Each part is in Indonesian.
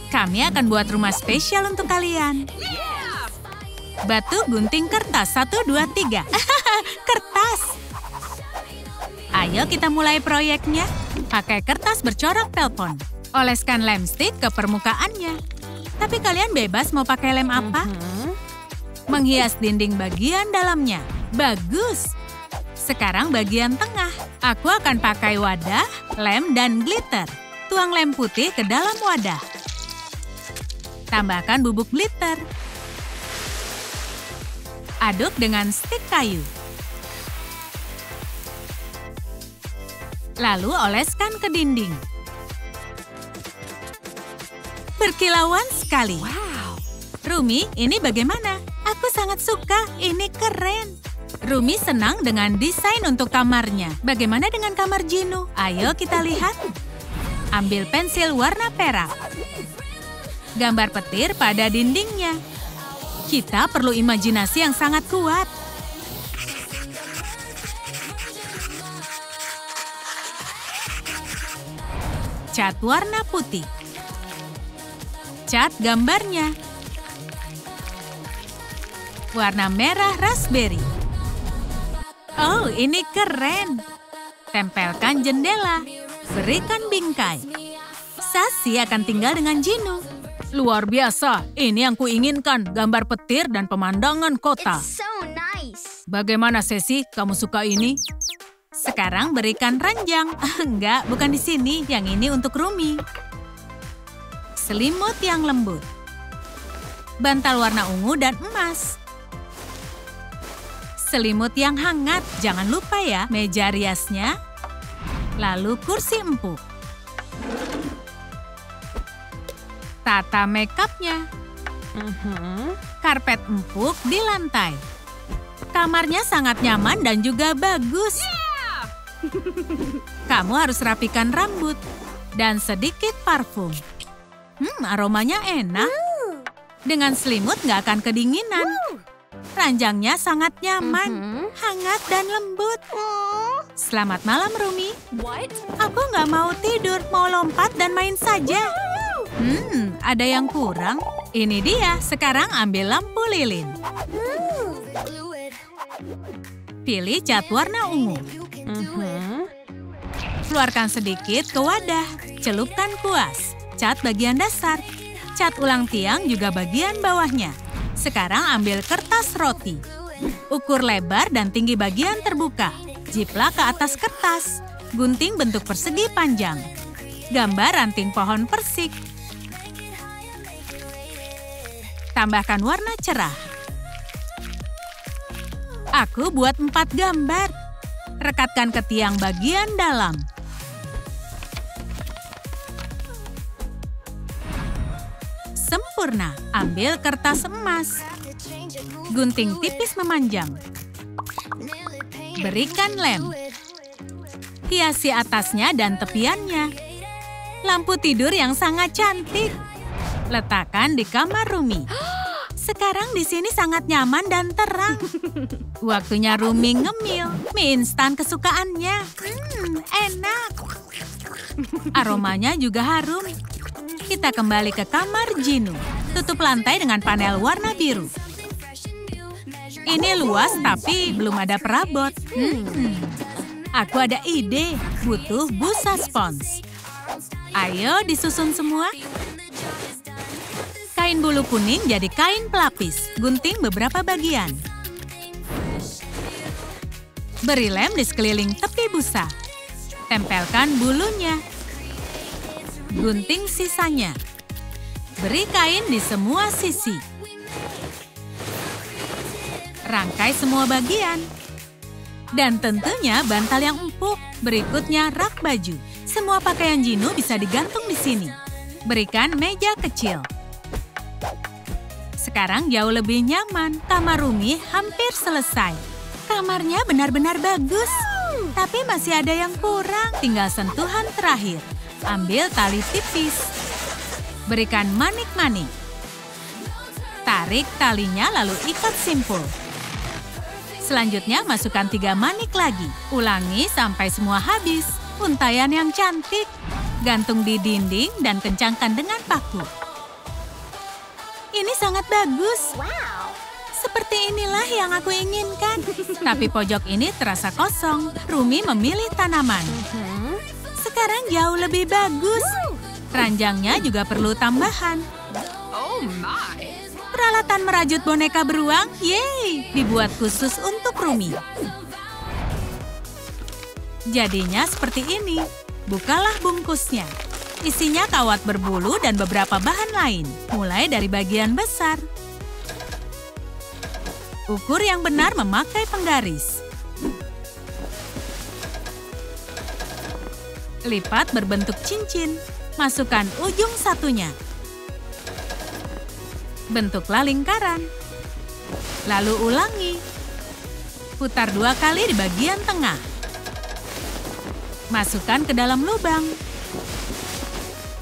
Kami akan buat rumah spesial untuk kalian. Batu, gunting, kertas. 1, 2, 3. Kertas! Ayo kita mulai proyeknya. Pakai kertas bercorak pelpon. Oleskan lem stick ke permukaannya. Tapi kalian bebas mau pakai lem apa? Menghias dinding bagian dalamnya. Bagus! Sekarang bagian tengah. Aku akan pakai wadah, lem, dan glitter. Tuang lem putih ke dalam wadah. Tambahkan bubuk glitter. Aduk dengan stik kayu. Lalu oleskan ke dinding. Berkilauan sekali. Wow. Rumi, ini bagaimana? Aku sangat suka, ini keren. Rumi senang dengan desain untuk kamarnya. Bagaimana dengan kamar Jinu? Ayo kita lihat. Ambil pensil warna perak. Gambar petir pada dindingnya. Kita perlu imajinasi yang sangat kuat. Cat warna putih. Cat gambarnya. Warna merah raspberry. Oh, ini keren. Tempelkan jendela. Berikan bingkai. Sashi akan tinggal dengan Jinu. Luar biasa, ini yang kuinginkan. Gambar petir dan pemandangan kota. Bagaimana, Sesi? Kamu suka ini? Sekarang berikan ranjang. Enggak, bukan di sini. Yang ini untuk Rumi. Selimut yang lembut. Bantal warna ungu dan emas. Selimut yang hangat. Jangan lupa ya, meja riasnya. Lalu kursi empuk. Tata makeupnya. Karpet empuk di lantai. Kamarnya sangat nyaman dan juga bagus. Kamu harus rapikan rambut. Dan sedikit parfum. Aromanya enak. Dengan selimut nggak akan kedinginan. Ranjangnya sangat nyaman, hangat dan lembut. Selamat malam, Rumi. Aku nggak mau tidur, mau lompat dan main saja. Ada yang kurang. Ini dia, sekarang ambil lampu lilin. Pilih cat warna ungu. Keluarkan sedikit ke wadah. Celupkan kuas. Cat bagian dasar. Cat ulang tiang juga bagian bawahnya. Sekarang ambil kertas roti. Ukur lebar dan tinggi bagian terbuka. Jiplak ke atas kertas. Gunting bentuk persegi panjang. Gambar ranting pohon persik. Tambahkan warna cerah. Aku buat 4 gambar. Rekatkan ke tiang bagian dalam. Sempurna. Ambil kertas emas. Gunting tipis memanjang. Berikan lem. Hiasi atasnya dan tepiannya. Lampu tidur yang sangat cantik. Letakkan di kamar Rumi. Sekarang di sini sangat nyaman dan terang. Waktunya Rumi ngemil. Mie instan kesukaannya. Enak. Aromanya juga harum. Kita kembali ke kamar Jinu. Tutup lantai dengan panel warna biru. Ini luas tapi belum ada perabot. Aku ada ide. Butuh busa spons. Ayo disusun semua. Kain bulu kuning jadi kain pelapis. Gunting beberapa bagian. Beri lem di sekeliling tepi busa. Tempelkan bulunya. Gunting sisanya. Beri kain di semua sisi. Rangkai semua bagian. Dan tentunya bantal yang empuk. Berikutnya rak baju. Semua pakaian Jinu bisa digantung di sini. Berikan meja kecil. Sekarang jauh lebih nyaman. Kamar Rumi hampir selesai. Kamarnya benar-benar bagus. Tapi masih ada yang kurang. Tinggal sentuhan terakhir. Ambil tali tipis. Berikan manik-manik. Tarik talinya lalu ikat simpul. Selanjutnya masukkan 3 manik lagi. Ulangi sampai semua habis. Untaian yang cantik. Gantung di dinding dan kencangkan dengan paku. Ini sangat bagus. Seperti inilah yang aku inginkan. Tapi pojok ini terasa kosong. Rumi memilih tanaman. Sekarang jauh lebih bagus. Ranjangnya juga perlu tambahan. Peralatan merajut boneka beruang, yeay, dibuat khusus untuk Rumi. Jadinya seperti ini. Bukalah bungkusnya. Isinya kawat berbulu dan beberapa bahan lain, mulai dari bagian besar. Ukur yang benar memakai penggaris. Lipat berbentuk cincin. Masukkan ujung satunya. Bentuklah lingkaran. Lalu ulangi. Putar 2 kali di bagian tengah. Masukkan ke dalam lubang.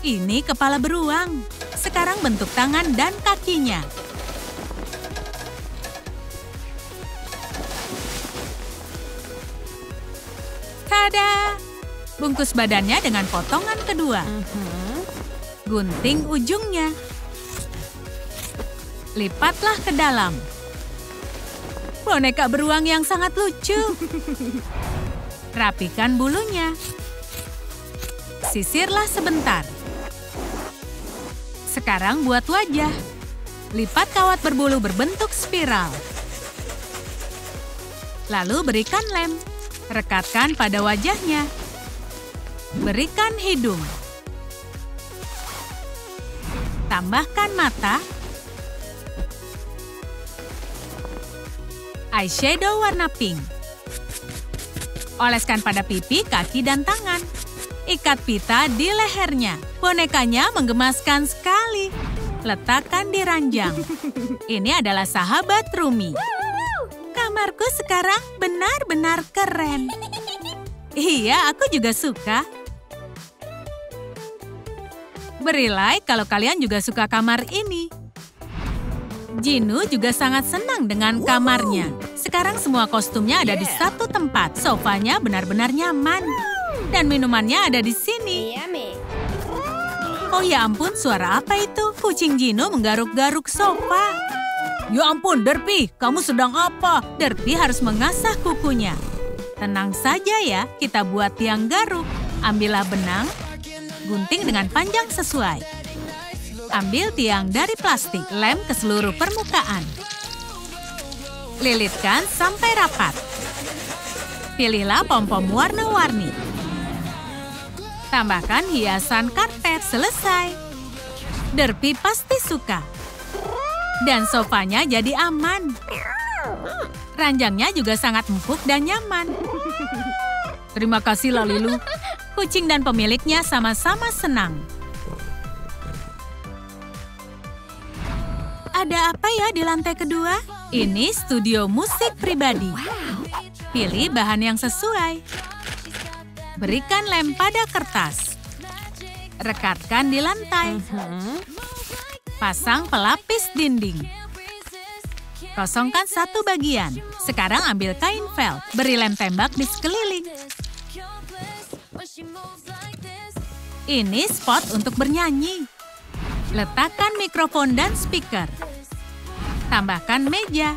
Ini kepala beruang. Sekarang bentuk tangan dan kakinya. Tada! Bungkus badannya dengan potongan kedua. Gunting ujungnya. Lipatlah ke dalam. Boneka beruang yang sangat lucu. Rapikan bulunya. Sisirlah sebentar. Sekarang buat wajah. Lipat kawat berbulu berbentuk spiral. Lalu berikan lem. Rekatkan pada wajahnya. Berikan hidung. Tambahkan mata. Eyeshadow warna pink. Oleskan pada pipi, kaki, dan tangan. Ikat pita di lehernya. Bonekanya menggemaskan sekali. Letakkan di ranjang. Ini adalah sahabat Rumi. Kamarku sekarang benar-benar keren. Iya, aku juga suka. Beri like kalau kalian juga suka kamar ini. Jinu juga sangat senang dengan kamarnya. Sekarang semua kostumnya ada di satu tempat. Sofanya benar-benar nyaman. Dan minumannya ada di sini. Oh ya ampun, suara apa itu? Kucing Jinu menggaruk-garuk sofa. Ya ampun, Derpy, kamu sedang apa? Derpy harus mengasah kukunya. Tenang saja ya, kita buat tiang garuk. Ambillah benang, gunting dengan panjang sesuai. Ambil tiang dari plastik, lem ke seluruh permukaan. Lilitkan sampai rapat. Pilihlah pom-pom warna-warni. Tambahkan hiasan karpet, selesai. Derpy pasti suka. Dan sofanya jadi aman. Ranjangnya juga sangat empuk dan nyaman. Terima kasih Lalilu. Kucing dan pemiliknya sama-sama senang. Ada apa ya di lantai kedua? Ini studio musik pribadi. Pilih bahan yang sesuai. Berikan lem pada kertas. Rekatkan di lantai. Pasang pelapis dinding. Kosongkan satu bagian. Sekarang ambil kain vel. Beri lem tembak di sekeliling. Ini spot untuk bernyanyi. Letakkan mikrofon dan speaker. Tambahkan meja.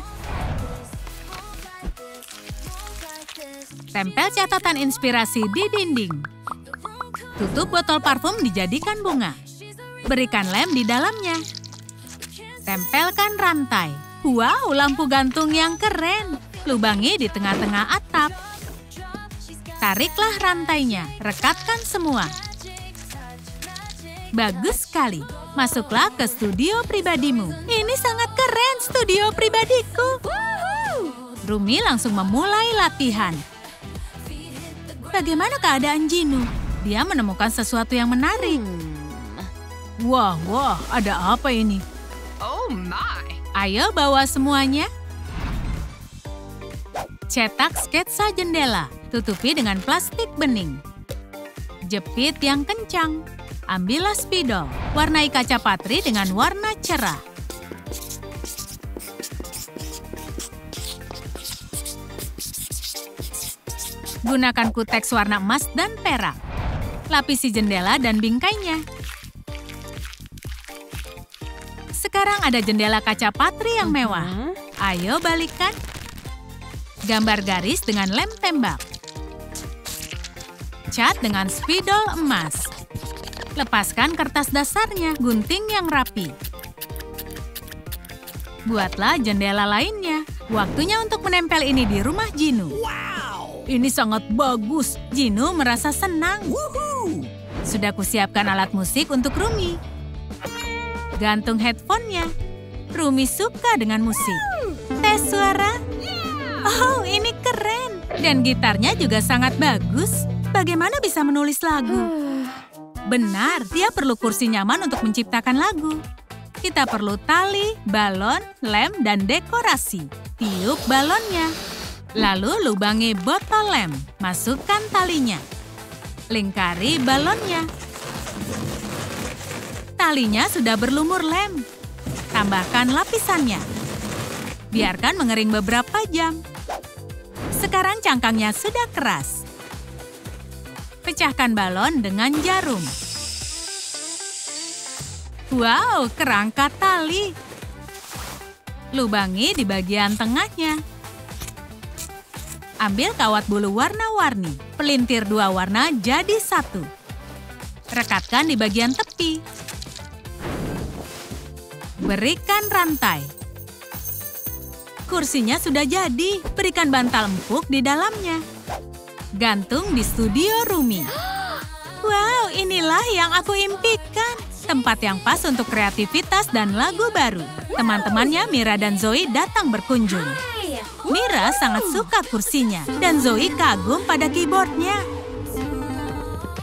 Tempel catatan inspirasi di dinding. Tutup botol parfum dijadikan bunga. Berikan lem di dalamnya. Tempelkan rantai. Wow, lampu gantung yang keren. Lubangi di tengah-tengah atap. Tariklah rantainya. Rekatkan semua. Bagus sekali. Masuklah ke studio pribadimu. Ini sangat keren, studio pribadiku. Rumi langsung memulai latihan. Bagaimana keadaan Jinu? Dia menemukan sesuatu yang menarik. Wah, ada apa ini? Oh my! Ayo bawa semuanya. Cetak sketsa jendela. Tutupi dengan plastik bening. Jepit yang kencang. Ambillah spidol. Warnai kaca patri dengan warna cerah. Gunakan kuteks warna emas dan perak. Lapisi jendela dan bingkainya. Sekarang Sekarang ada jendela kaca patri yang mewah. Ayo balikan. Gambar garis dengan lem tembak. Cat dengan spidol emas. Lepaskan kertas dasarnya, gunting yang rapi. Buatlah jendela lainnya. Waktunya untuk menempel ini di rumah Jinu. Wow! Ini sangat bagus. Jinu merasa senang. Woohoo! Sudah kusiapkan alat musik untuk Rumi. Gantung headphone-nya. Rumi suka dengan musik. Tes suara. Oh, ini keren. Dan gitarnya juga sangat bagus. Bagaimana bisa menulis lagu? Benar, dia perlu kursi nyaman untuk menciptakan lagu. Kita perlu tali, balon, lem, dan dekorasi. Tiup balonnya. Lalu lubangi botol lem. Masukkan talinya. Lingkari balonnya. Talinya sudah berlumur lem. Tambahkan lapisannya. Biarkan mengering beberapa jam. Sekarang cangkangnya sudah keras. Pecahkan balon dengan jarum. Wow, kerangka tali. Lubangi di bagian tengahnya. Ambil kawat bulu warna-warni. Pelintir dua warna jadi satu. Rekatkan di bagian tepi. Berikan rantai. Kursinya sudah jadi. Berikan bantal empuk di dalamnya. Gantung di studio Rumi. Wow, inilah yang aku impikan. Tempat yang pas untuk kreativitas dan lagu baru. Teman-temannya Mira dan Zoe datang berkunjung. Mira sangat suka kursinya dan Zoe kagum pada keyboardnya.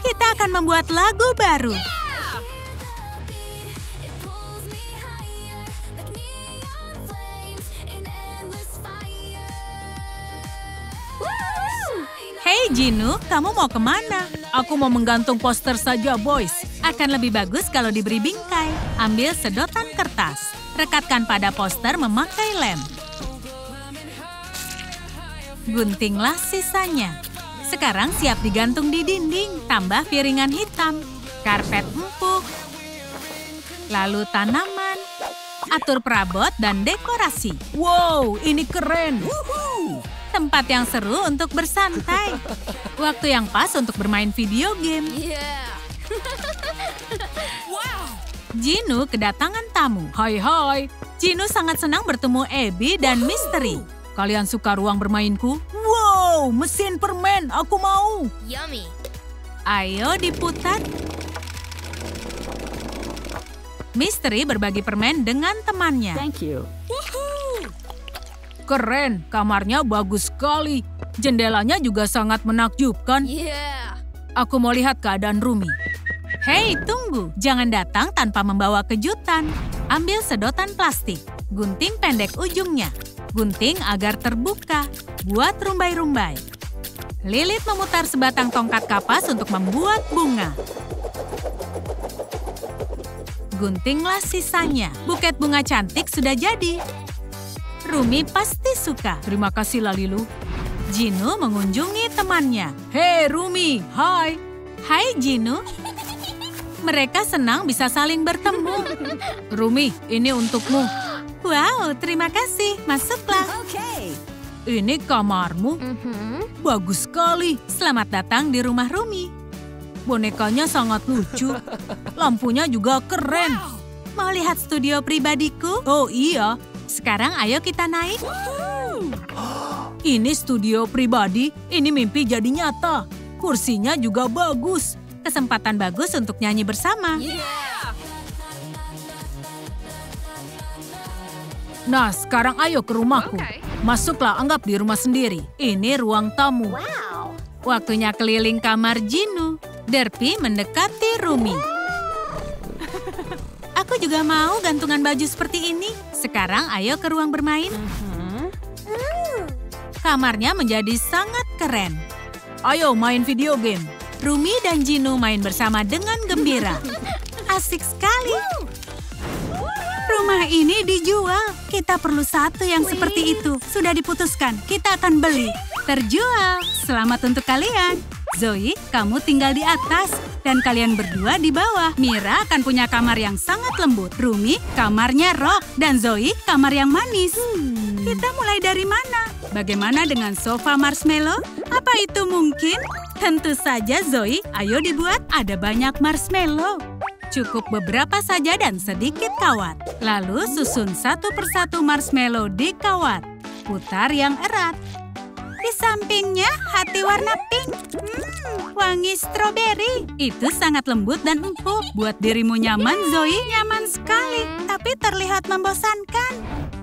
Kita akan membuat lagu baru. Hei Jinu, kamu mau kemana? Aku mau menggantung poster saja, boys. Akan lebih bagus kalau diberi bingkai. Ambil sedotan kertas. Rekatkan pada poster memakai lem. Guntinglah sisanya. Sekarang siap digantung di dinding. Tambah piringan hitam. Karpet empuk. Lalu tanaman. Atur perabot dan dekorasi. Wow, ini keren. Woohoo! Tempat yang seru untuk bersantai. Waktu yang pas untuk bermain video game. Wow! Jinu kedatangan tamu. Hai. Jinu sangat senang bertemu Abby dan Misteri. Kalian suka ruang bermainku? Wow, mesin permen. Aku mau. Yummy. Ayo diputar. Misteri berbagi permen dengan temannya. Thank you. Keren, kamarnya bagus sekali. Jendelanya juga sangat menakjubkan. Yeah. Aku mau lihat keadaan Rumi. Hei, tunggu. Jangan datang tanpa membawa kejutan. Ambil sedotan plastik. Gunting pendek ujungnya. Gunting agar terbuka. Buat rumbai-rumbai. Lilit memutar sebatang tongkat kapas untuk membuat bunga. Guntinglah sisanya. Buket bunga cantik sudah jadi. Rumi pasti suka. Terima kasih, Lalilu. Jinu mengunjungi temannya. Hei, Rumi. Hai. Hai, Jinu. Mereka senang bisa saling bertemu. Rumi, ini untukmu. Wow, terima kasih. Masuklah. Okay. Ini kamarmu. Bagus sekali. Selamat datang di rumah Rumi. Bonekanya sangat lucu. Lampunya juga keren. Mau lihat studio pribadiku? Oh iya. Sekarang ayo kita naik. Ini studio pribadi, ini mimpi jadi nyata. Kursinya juga bagus. Kesempatan bagus untuk nyanyi bersama. Nah, sekarang ayo ke rumahku. Masuklah, anggap di rumah sendiri. Ini ruang tamu. Waktunya keliling kamar Jinu. Derpy mendekati Rumi. Aku juga mau gantungan baju seperti ini. Sekarang ayo ke ruang bermain. Kamarnya menjadi sangat keren. Ayo main video game. Rumi dan Jinu main bersama dengan gembira. Asik sekali. Rumah ini dijual. Kita perlu satu yang seperti itu. Sudah diputuskan, kita akan beli. Terjual. Selamat untuk kalian. Zoe, kamu tinggal di atas. Dan kalian berdua di bawah. Mira akan punya kamar yang sangat lembut. Rumi, kamarnya rock. Dan Zoe, kamar yang manis. Kita mulai dari mana? Bagaimana dengan sofa marshmallow? Apa itu mungkin? Tentu saja Zoe, ayo dibuat. Ada banyak marshmallow. Cukup beberapa saja dan sedikit kawat. Lalu susun satu persatu marshmallow di kawat. Putar yang erat. Di sampingnya hati warna pink. Wangi stroberi. Itu sangat lembut dan empuk. Buat dirimu nyaman, Zoe. Nyaman sekali, tapi terlihat membosankan.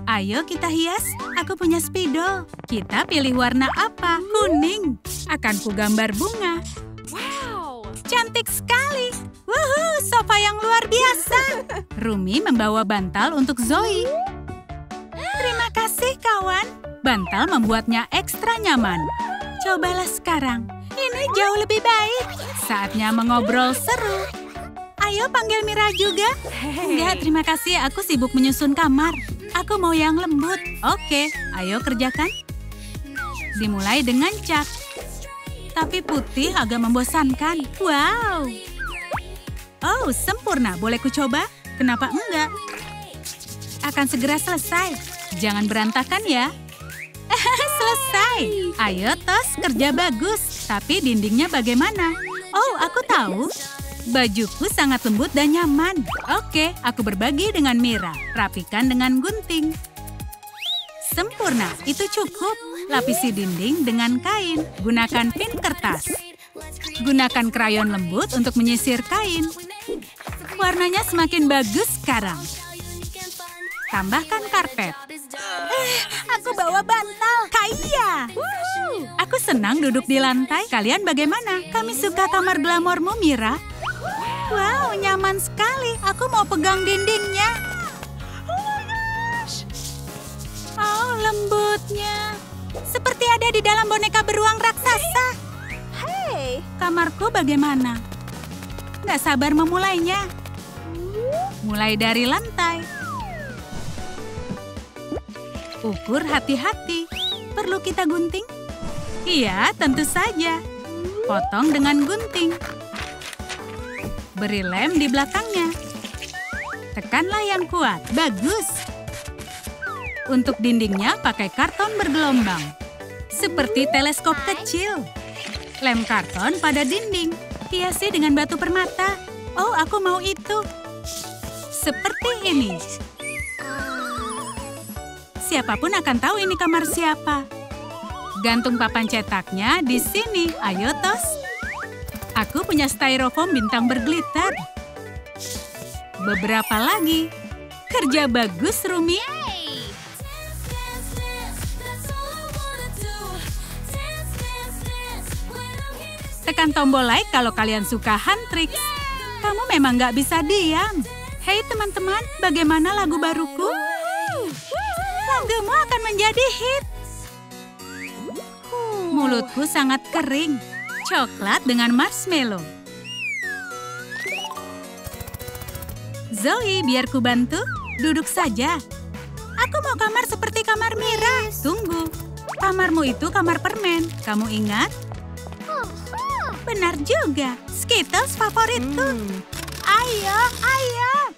Ayo kita hias. Aku punya spidol. Kita pilih warna apa? Kuning. Akan ku gambar bunga. Wow. Cantik sekali. Wuhu, sofa yang luar biasa. Rumi membawa bantal untuk Zoe. Terima kasih, kawan. Bantal membuatnya ekstra nyaman. Cobalah sekarang. Ini jauh lebih baik. Saatnya mengobrol seru. Ayo panggil Mira juga. Enggak, terima kasih. Aku sibuk menyusun kamar. Aku mau yang lembut. Oke, ayo kerjakan. Dimulai dengan cat. Tapi putih agak membosankan. Wow. Oh, sempurna. Boleh ku coba? Kenapa enggak? Akan segera selesai. Jangan berantakan ya. Selesai. Ayo, Tos, kerja bagus. Tapi dindingnya bagaimana? Oh, aku tahu. Bajuku sangat lembut dan nyaman. Oke, aku berbagi dengan Mira. Rapikan dengan gunting. Sempurna, itu cukup. Lapisi dinding dengan kain. Gunakan pin kertas. Gunakan krayon lembut untuk menyisir kain. Warnanya semakin bagus sekarang. Tambahkan karpet. Aku bawa bantal. Kaya. Aku senang duduk di lantai. Kalian bagaimana? Kami suka kamar glamormu, Mira. Wow, nyaman sekali. Aku mau pegang dindingnya. Oh, lembutnya. Seperti ada di dalam boneka beruang raksasa. Hei, kamarku bagaimana? Nggak sabar memulainya. Mulai dari lantai. Ukur hati-hati. Perlu kita gunting? Iya, tentu saja. Potong dengan gunting. Beri lem di belakangnya. Tekanlah yang kuat. Bagus. Untuk dindingnya pakai karton bergelombang. Seperti teleskop kecil. Lem karton pada dinding. Hiasi dengan batu permata. Oh, aku mau itu. Seperti ini. Siapapun akan tahu ini kamar siapa. Gantung papan cetaknya di sini. Ayo, Tos. Aku punya styrofoam bintang berglitter. Beberapa lagi. Kerja bagus, Rumi. Tekan tombol like kalau kalian suka hand tricks. Kamu memang nggak bisa diam. Hei teman-teman, bagaimana lagu baruku? Lagumu akan menjadi hit. Mulutku sangat kering. Coklat dengan marshmallow. Zoe, biar ku bantu. Duduk saja. Aku mau kamar seperti kamar Mira. Tunggu. Kamarmu itu kamar permen. Kamu ingat? Benar juga. Skittles favoritku. Ayo, ayo.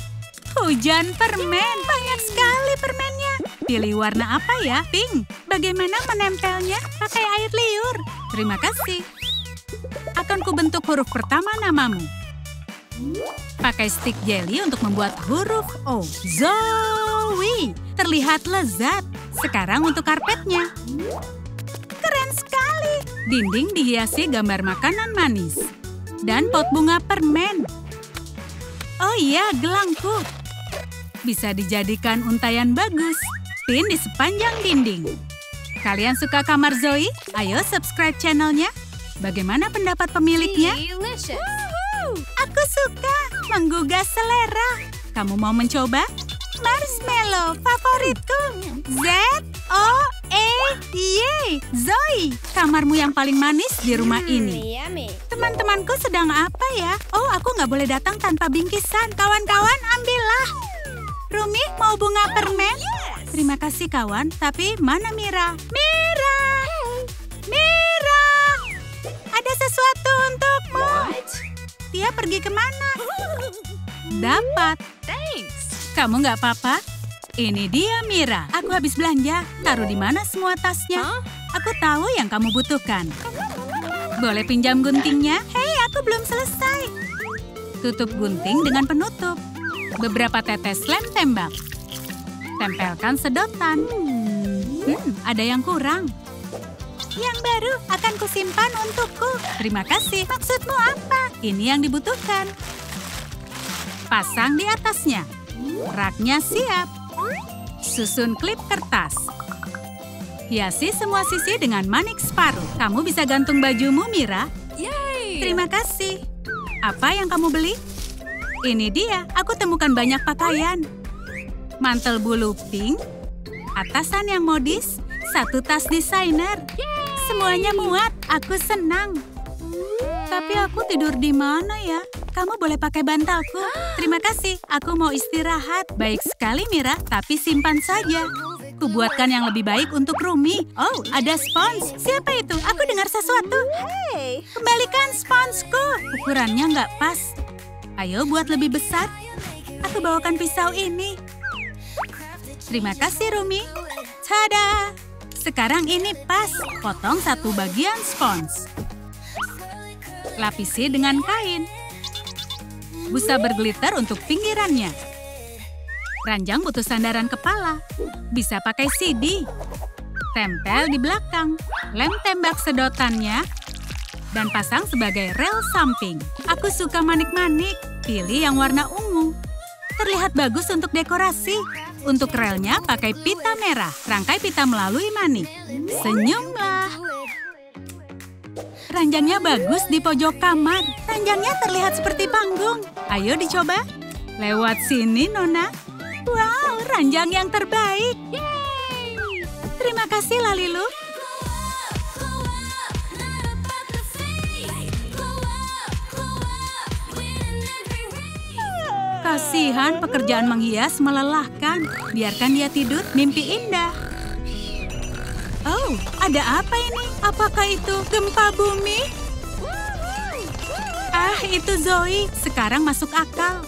Hujan permen. Banyak sekali permennya. Pilih warna apa ya? Pink. Bagaimana menempelnya? Pakai air liur. Terima kasih. Akan kubentuk huruf pertama namamu. Pakai stick jelly untuk membuat huruf O. Zoe. Terlihat lezat. Sekarang untuk karpetnya. Keren sekali. Dinding dihiasi gambar makanan manis. Dan pot bunga permen. Oh iya, gelangku. Bisa dijadikan untayan bagus. Pin di sepanjang dinding. Kalian suka kamar Zoe? Ayo subscribe channelnya. Bagaimana pendapat pemiliknya? Aku suka. Menggugah selera. Kamu mau mencoba? Marshmallow favoritku. Z-O-E-Y. Zoe, kamarmu yang paling manis di rumah ini. Teman-temanku sedang apa ya? Oh, aku nggak boleh datang tanpa bingkisan. Kawan-kawan, ambillah. Rumi, mau bunga permen? Terima kasih, kawan. Tapi mana Mira? Mira! Mira! Ada sesuatu untukmu. Dia pergi kemana? Dapat. Thanks. Kamu nggak apa-apa? Ini dia Mira. Aku habis belanja. Taruh di mana semua tasnya? Aku tahu yang kamu butuhkan. Boleh pinjam guntingnya? Hei, aku belum selesai. Tutup gunting dengan penutup. Beberapa tetes lem tembak. Tempelkan sedotan. Ada yang kurang. Yang baru akan kusimpan untukku. Terima kasih. Maksudmu apa? Ini yang dibutuhkan. Pasang di atasnya. Raknya siap. Susun klip kertas. Hiasi semua sisi dengan manik separuh. Kamu bisa gantung bajumu, Mira. Yay! Terima kasih. Apa yang kamu beli? Ini dia. Aku temukan banyak pakaian. Mantel bulu pink, atasan yang modis, satu tas desainer. Semuanya muat. Aku senang. Tapi aku tidur di mana ya? Kamu boleh pakai bantalku. Terima kasih. Aku mau istirahat. Baik sekali, Mira. Tapi simpan saja. Kubuatkan yang lebih baik untuk Rumi. Oh, ada spons. Siapa itu? Aku dengar sesuatu. Hei, kembalikan sponsku. Ukurannya nggak pas. Ayo buat lebih besar. Aku bawakan pisau ini. Terima kasih, Rumi. Tada! Sekarang ini pas. Potong satu bagian spons. Lapisi dengan kain. Busa berglitter untuk pinggirannya. Ranjang butuh sandaran kepala. Bisa pakai CD. Tempel di belakang. Lem tembak sedotannya. Dan pasang sebagai rel samping. Aku suka manik-manik. Pilih yang warna ungu. Terlihat bagus untuk dekorasi. Untuk relnya pakai pita merah. Rangkai pita melalui manik. Senyumlah. Ranjangnya bagus di pojok kamar. Ranjangnya terlihat seperti panggung. Ayo dicoba. Lewat sini, Nona. Wow, ranjang yang terbaik. Yeay! Terima kasih, Lalilu. Kasihan, pekerjaan menghias melelahkan. Biarkan dia tidur, mimpi indah. Oh, ada apa ini? Apakah itu gempa bumi? Ah, itu Zoe. Sekarang masuk akal.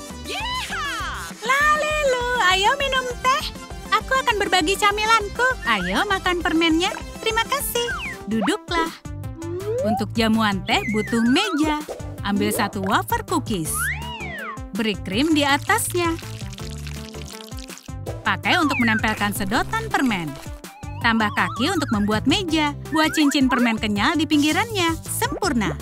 Lalilu, ayo minum teh. Aku akan berbagi camilanku. Ayo makan permennya. Terima kasih. Duduklah. Untuk jamuan teh butuh meja. Ambil satu wafer cookies. Beri krim di atasnya. Pakai untuk menempelkan sedotan permen. Tambah kaki untuk membuat meja. Buat cincin permen kenyal di pinggirannya. Sempurna.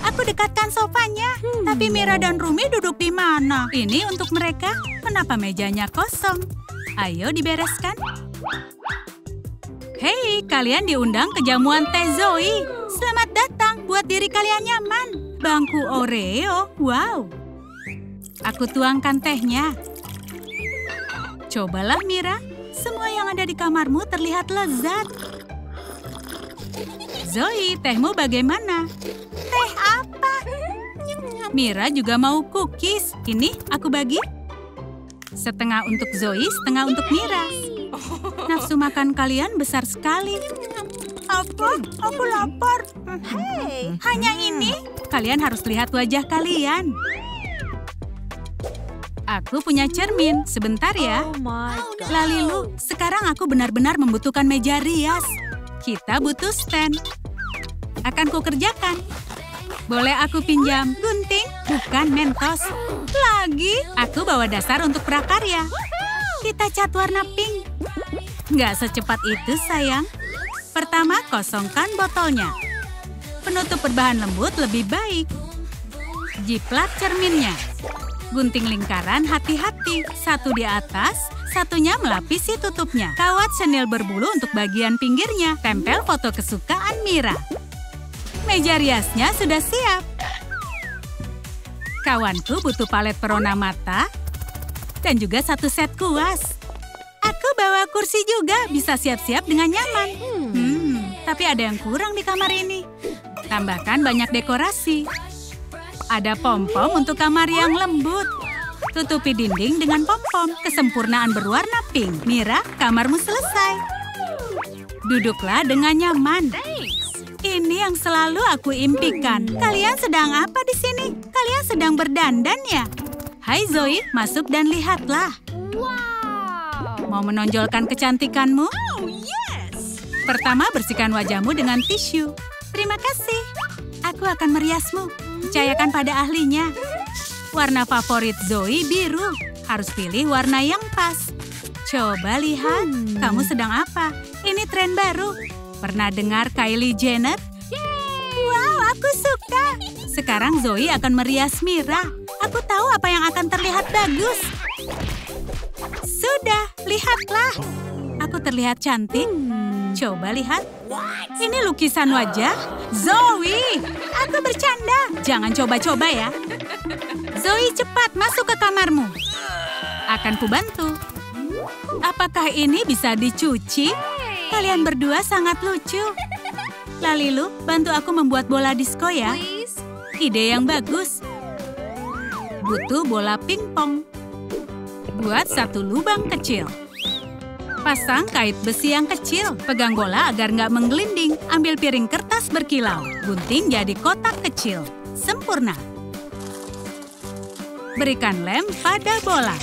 Aku dekatkan sofanya. Tapi Mira dan Rumi duduk di mana? Ini untuk mereka. Kenapa mejanya kosong? Ayo dibereskan. Hei, kalian diundang ke jamuan teh Zoe. Selamat datang. Buat diri kalian nyaman. Bangku Oreo. Wow. Aku tuangkan tehnya. Cobalah, Mira. Semua yang ada di kamarmu terlihat lezat. Zoe, tehmu bagaimana? Teh apa? Mira juga mau cookies. Ini aku bagi. Setengah untuk Zoe, setengah untuk Mira. Nafsu makan kalian besar sekali. Apa? Aku lapar. Hei, hanya ini? Kalian harus lihat wajah kalian. Aku punya cermin. Sebentar ya. Oh my God. Lalilu, sekarang aku benar-benar membutuhkan meja rias. Kita butuh stand. Akan kukerjakan. Boleh aku pinjam gunting? Bukan Mentos. Lagi, aku bawa dasar untuk prakarya. Kita cat warna pink. Nggak secepat itu, sayang. Pertama, kosongkan botolnya. Penutup berbahan lembut lebih baik. Jiplak cerminnya. Gunting lingkaran hati-hati. Satu di atas, satunya melapisi tutupnya. Kawat chenille berbulu untuk bagian pinggirnya. Tempel foto kesukaan Mira. Meja riasnya sudah siap. Kawanku butuh palet perona mata dan juga satu set kuas. Aku bawa kursi juga, bisa siap-siap dengan nyaman. Tapi ada yang kurang di kamar ini. Tambahkan banyak dekorasi. Ada pom-pom untuk kamar yang lembut. Tutupi dinding dengan pom-pom. Kesempurnaan berwarna pink. Mira, kamarmu selesai. Duduklah dengan nyaman. Ini yang selalu aku impikan. Kalian sedang apa di sini? Kalian sedang berdandan ya? Hai Zoe, masuk dan lihatlah. Wow. Mau menonjolkan kecantikanmu? Oh, yes. Pertama, bersihkan wajahmu dengan tisu. Terima kasih. Aku akan meriasmu. Percayakan pada ahlinya. Warna favorit Zoe biru. Harus pilih warna yang pas. Coba lihat, kamu sedang apa? Ini tren baru. Pernah dengar Kylie Jenner? Wow, aku suka. Sekarang Zoe akan merias Mira. Aku tahu apa yang akan terlihat bagus. Sudah, lihatlah. Aku terlihat cantik. Coba lihat. Ini lukisan wajah. Zoe, aku bercanda. Jangan coba-coba ya. Zoe, cepat masuk ke kamarmu. Akan kubantu. Apakah ini bisa dicuci? Kalian berdua sangat lucu. Lalilu, bantu aku membuat bola disko ya. Please. Ide yang bagus. Butuh bola pingpong. Buat satu lubang kecil. Pasang kait besi yang kecil. Pegang bola agar nggak menggelinding. Ambil piring kertas berkilau. Gunting jadi kotak kecil. Sempurna. Berikan lem pada bola.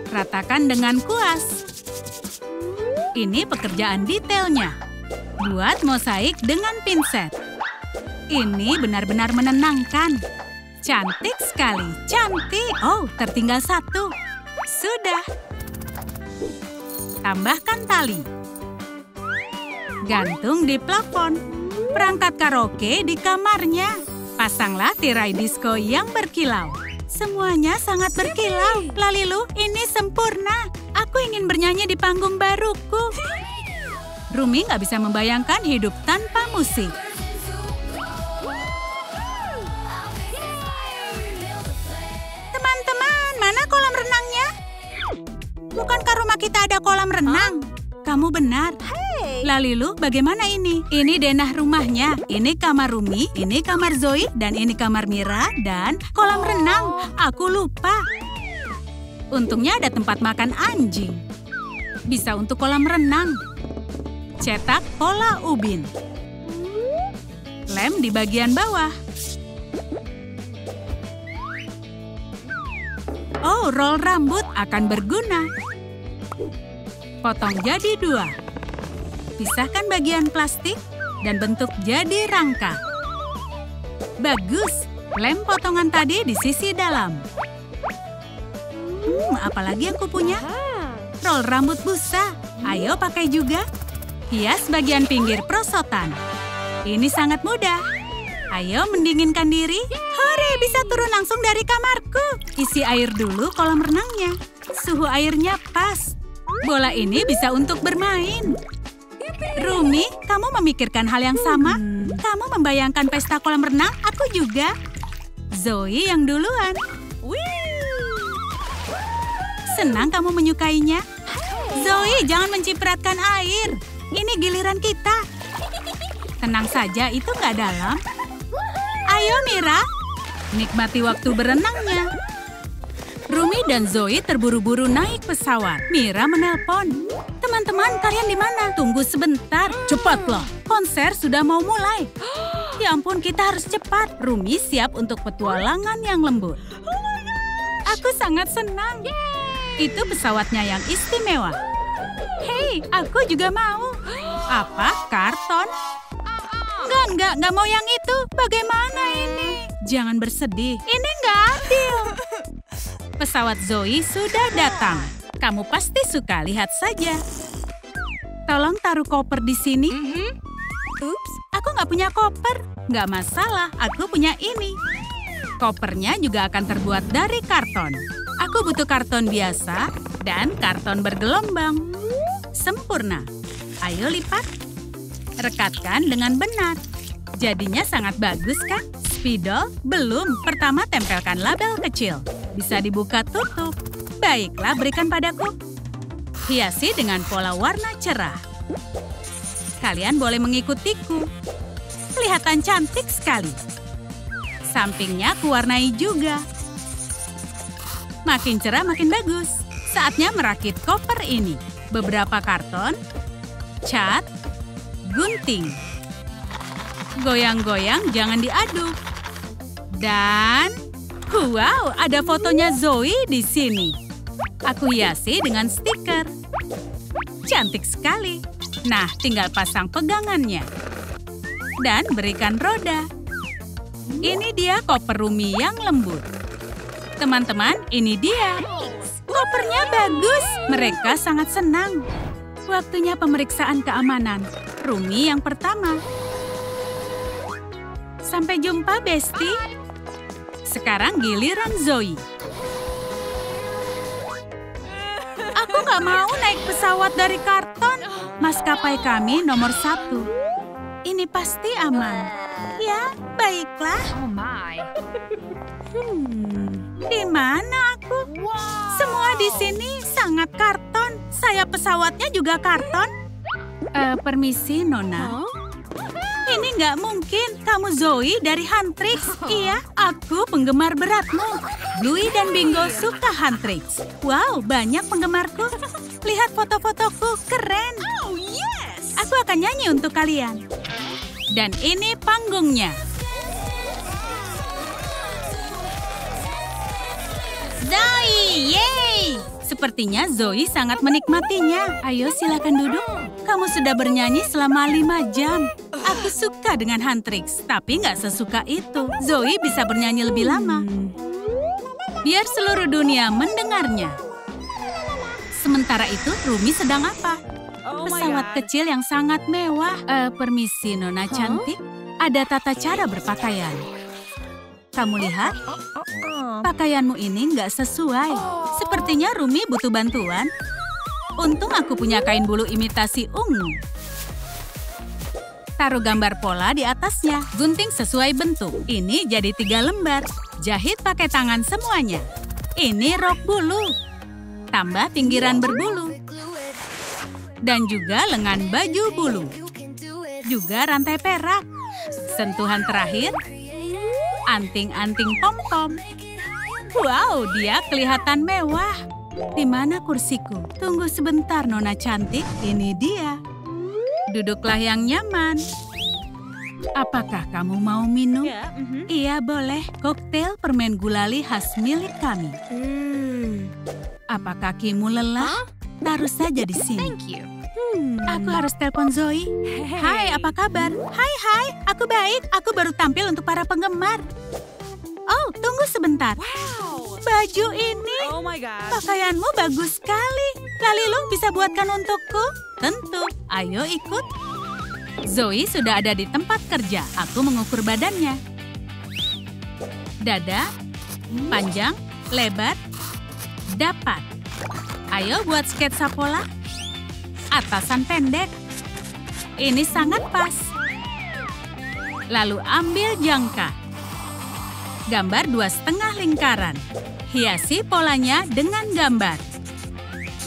Ratakan dengan kuas. Ini pekerjaan detailnya. Buat mosaik dengan pinset. Ini benar-benar menenangkan. Cantik sekali, cantik. Oh, tertinggal satu. Sudah. Tambahkan tali. Gantung di plafon. Perangkat karaoke di kamarnya. Pasanglah tirai disko yang berkilau. Semuanya sangat berkilau. Lalilu, ini sempurna. Aku ingin bernyanyi di panggung baruku. Rumi nggak bisa membayangkan hidup tanpa musik. Teman-teman, mana kolam renangnya? Bukankah rumah kita ada kolam renang? Kamu benar. Lalilu, bagaimana ini? Ini denah rumahnya. Ini kamar Rumi, ini kamar Zoe, dan ini kamar Mira, dan kolam renang. Aku lupa. Untungnya ada tempat makan anjing. Bisa untuk kolam renang. Cetak pola ubin. Lem di bagian bawah. Oh, roll rambut akan berguna. Potong jadi 2. Pisahkan bagian plastik dan bentuk jadi rangka. Bagus. Lem potongan tadi di sisi dalam. Apalagi yang kupunya? Roll rambut busa. Ayo pakai juga. Hias bagian pinggir perosotan. Ini sangat mudah. Ayo mendinginkan diri. Hore, bisa turun langsung dari kamarku. Isi air dulu kolam renangnya. Suhu airnya pas. Bola ini bisa untuk bermain. Rumi, kamu memikirkan hal yang sama? Kamu membayangkan pesta kolam renang? Aku juga. Zoe yang duluan. Senang kamu menyukainya? Zoe, jangan mencipratkan air. Ini giliran kita. Tenang saja, itu nggak dalam. Ayo Mira, nikmati waktu berenangnya. Rumi dan Zoe terburu-buru naik pesawat. Mira menelpon. Teman-teman, kalian di mana? Tunggu sebentar. Cepatlah, konser sudah mau mulai. Ya ampun, kita harus cepat. Rumi siap untuk petualangan yang lembut. Aku sangat senang. Itu pesawatnya yang istimewa. Hei, aku juga mau. Apa? Karton? Enggak mau yang itu. Bagaimana ini? Jangan bersedih. Ini nggak adil. Pesawat Zoe sudah datang. Kamu pasti suka, lihat saja. Tolong taruh koper di sini. Ups, aku nggak punya koper. Nggak masalah, aku punya ini. Kopernya juga akan terbuat dari karton. Aku butuh karton biasa dan karton bergelombang. Sempurna. Ayo lipat. Rekatkan dengan benar. Jadinya sangat bagus kan? Spidol? Belum. Pertama tempelkan label kecil. Bisa dibuka tutup. Baiklah, berikan padaku. Hiasi dengan pola warna cerah. Kalian boleh mengikutiku. Kelihatan cantik sekali. Sampingnya kuwarnai juga. Makin cerah makin bagus. Saatnya merakit koper ini. Beberapa karton, cat, gunting. Goyang-goyang, jangan diaduk. Dan, wow, ada fotonya Zoe di sini. Aku hiasi dengan stiker. Cantik sekali. Nah, tinggal pasang pegangannya. Dan berikan roda. Ini dia koper Rumi yang lembut. Teman-teman, ini dia. Kopernya bagus. Mereka sangat senang. Waktunya pemeriksaan keamanan. Rumi yang pertama. Sampai jumpa, Besti. Sekarang giliran Zoe. Aku nggak mau naik pesawat dari karton. Maskapai kami nomor 1. Ini pasti aman. Ya, baiklah. Oh my. Di mana aku? Semua di sini sangat karton. Sayap pesawatnya juga karton. Permisi, Nona. Ini nggak mungkin. Kamu Zoe dari Huntrix. Iya, aku penggemar beratmu. Bluey dan Bingo suka Huntrix. Wow, banyak penggemarku. Lihat foto-fotoku, keren. Oh, yes! Aku akan nyanyi untuk kalian. Dan ini panggungnya. Zoe, yeay! Sepertinya Zoe sangat menikmatinya. Ayo silakan duduk. Kamu sudah bernyanyi selama 5 jam. Aku suka dengan Huntrix, tapi nggak sesuka itu. Zoe bisa bernyanyi lebih lama. Biar seluruh dunia mendengarnya. Sementara itu, Rumi sedang apa? Pesawat kecil yang sangat mewah. Permisi, Nona cantik. Ada tata cara berpakaian. Kamu lihat? Pakaianmu ini nggak sesuai. Sepertinya Rumi butuh bantuan. Untung aku punya kain bulu imitasi ungu. Taruh gambar pola di atasnya. Gunting sesuai bentuk. Ini jadi 3 lembar. Jahit pakai tangan semuanya. Ini rok bulu. Tambah pinggiran berbulu. Dan juga lengan baju bulu. Juga rantai perak. Sentuhan terakhir. Anting-anting pom-pom. Wow, dia kelihatan mewah. Di mana kursiku? Tunggu sebentar, Nona cantik. Ini dia. Duduklah yang nyaman. Apakah kamu mau minum? Iya, boleh. Koktail permen gulali khas milik kami. Apa kakimu lelah? Taruh saja di sini. Thank you. Aku harus telepon Zoe. Hai, apa kabar? Hai, aku baik. Aku baru tampil untuk para penggemar. Oh, tunggu sebentar. Wow. Baju ini, Oh my God. pakaianmu bagus sekali. Lalilu bisa buatkan untukku? Tentu. Ayo ikut. Zoe sudah ada di tempat kerja. Aku mengukur badannya. Dada, panjang, lebar, dapat. Ayo buat sketsa pola. Atasan pendek. Ini sangat pas. Lalu ambil jangka. Gambar 2,5 lingkaran. Hiasi polanya dengan gambar.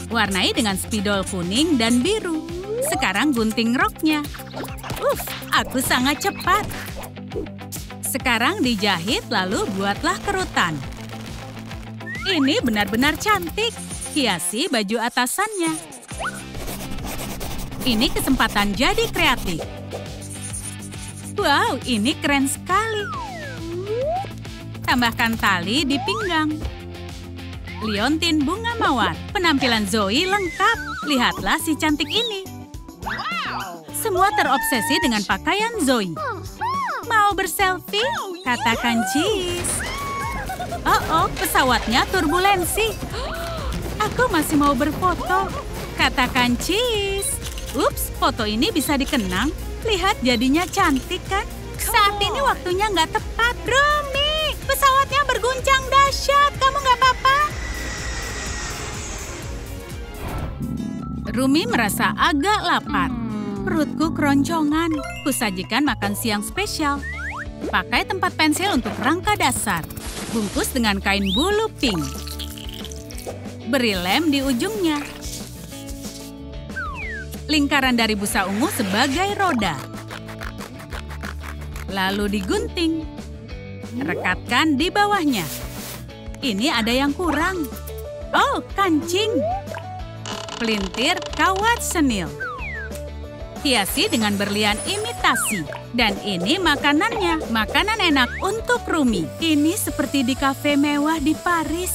Warnai dengan spidol kuning dan biru. Sekarang gunting roknya. Aku sangat cepat. Sekarang dijahit lalu buatlah kerutan. Ini benar-benar cantik. Hiasi baju atasannya. Ini kesempatan jadi kreatif. Wow, ini keren sekali. Tambahkan tali di pinggang. Liontin bunga mawar. Penampilan Zoe lengkap. Lihatlah si cantik ini. Semua terobsesi dengan pakaian Zoe. Mau berselfie? Katakan cheese. Oh, pesawatnya turbulensi. Aku masih mau berfoto. Katakan cheese. Ups, foto ini bisa dikenang. Lihat jadinya cantik kan? Saat ini waktunya nggak tepat. Rumi, pesawatnya berguncang dahsyat. Kamu nggak apa-apa? Rumi merasa agak lapar. Perutku keroncongan. Kusajikan makan siang spesial. Pakai tempat pensil untuk rangka dasar. Bungkus dengan kain bulu pink. Beri lem di ujungnya. Lingkaran dari busa ungu sebagai roda. Lalu digunting. Rekatkan di bawahnya. Ini ada yang kurang. Oh, kancing. Pelintir kawat senil. Hiasi dengan berlian imitasi. Dan ini makanannya, makanan enak untuk Rumi. Ini seperti di kafe mewah di Paris.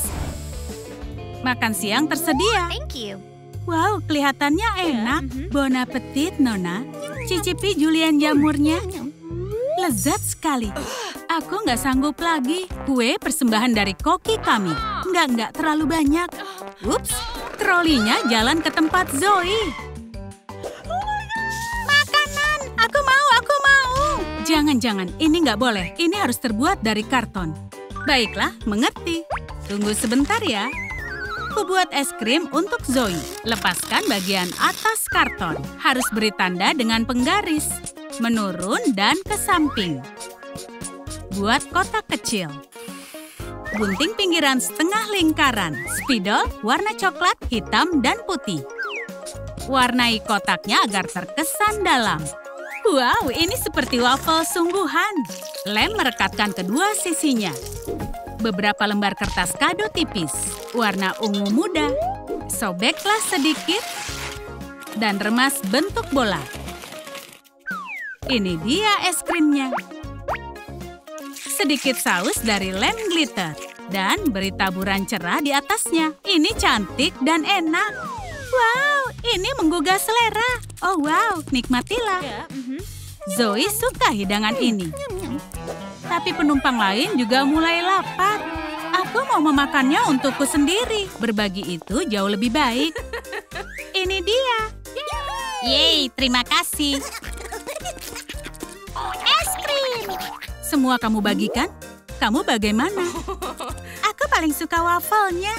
Makan siang tersedia. Thank you. Wow, kelihatannya enak. Bon appetit, Nona. Cicipi julian jamurnya. Lezat sekali. Aku nggak sanggup lagi. Kue persembahan dari koki kami. Nggak terlalu banyak. Ups, trolinya jalan ke tempat Zoe. Makanan, aku mau. Jangan, ini nggak boleh. Ini harus terbuat dari karton. Baiklah, mengerti. Tunggu sebentar ya. Aku buat es krim untuk Zoe. Lepaskan bagian atas karton. Harus beri tanda dengan penggaris. Menurun dan ke samping. Buat kotak kecil. Gunting pinggiran setengah lingkaran. Spidol warna coklat, hitam, dan putih. Warnai kotaknya agar terkesan dalam. Wow, ini seperti waffle sungguhan. Lem merekatkan kedua sisinya. Beberapa lembar kertas kado tipis, warna ungu muda. Sobeklah sedikit dan remas bentuk bola. Ini dia es krimnya. Sedikit saus dari lem glitter dan beri taburan cerah di atasnya. Ini cantik dan enak. Wow, ini menggugah selera. Oh wow, nikmatilah. Zoe suka hidangan ini. Tapi penumpang lain juga mulai lapar. Aku mau memakannya untukku sendiri. Berbagi itu jauh lebih baik. Ini dia. Yeay, terima kasih. Es krim. Semua kamu bagikan? Kamu bagaimana? Aku paling suka wafelnya.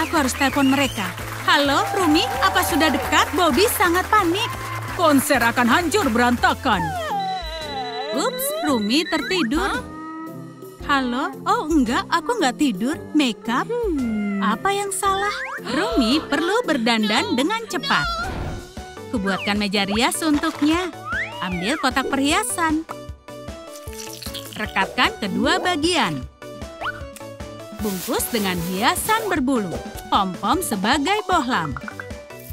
Aku harus telepon mereka. Halo, Rumi, apa sudah dekat? Bobby sangat panik. Konser akan hancur berantakan. Ups, Rumi tertidur. Halo? Oh enggak, aku nggak tidur. Makeup? Apa yang salah? Rumi perlu berdandan dengan cepat. Kubuatkan meja rias untuknya. Ambil kotak perhiasan. Rekatkan kedua bagian. Bungkus dengan hiasan berbulu. Pom-pom sebagai bohlam.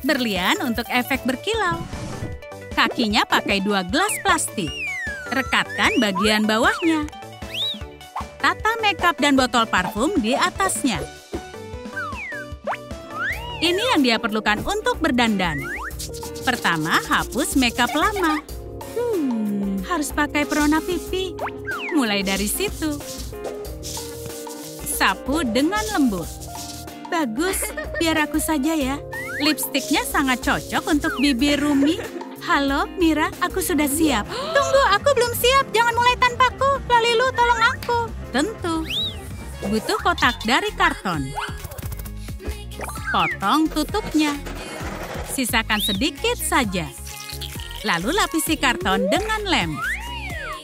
Berlian untuk efek berkilau. Kakinya pakai 2 gelas plastik. Rekatkan bagian bawahnya. Tata makeup dan botol parfum di atasnya. Ini yang dia perlukan untuk berdandan. Pertama, hapus makeup lama. Harus pakai perona pipi. Mulai dari situ. Sapu dengan lembut. Bagus, biar aku saja ya. Lipstiknya sangat cocok untuk bibir Rumi. Halo, Mira, aku sudah siap. Tunggu, aku belum siap. Jangan mulai tanpaku. Lalilu, tolong aku. Tentu. Butuh kotak dari karton. Potong tutupnya. Sisakan sedikit saja. Lalu lapisi karton dengan lem.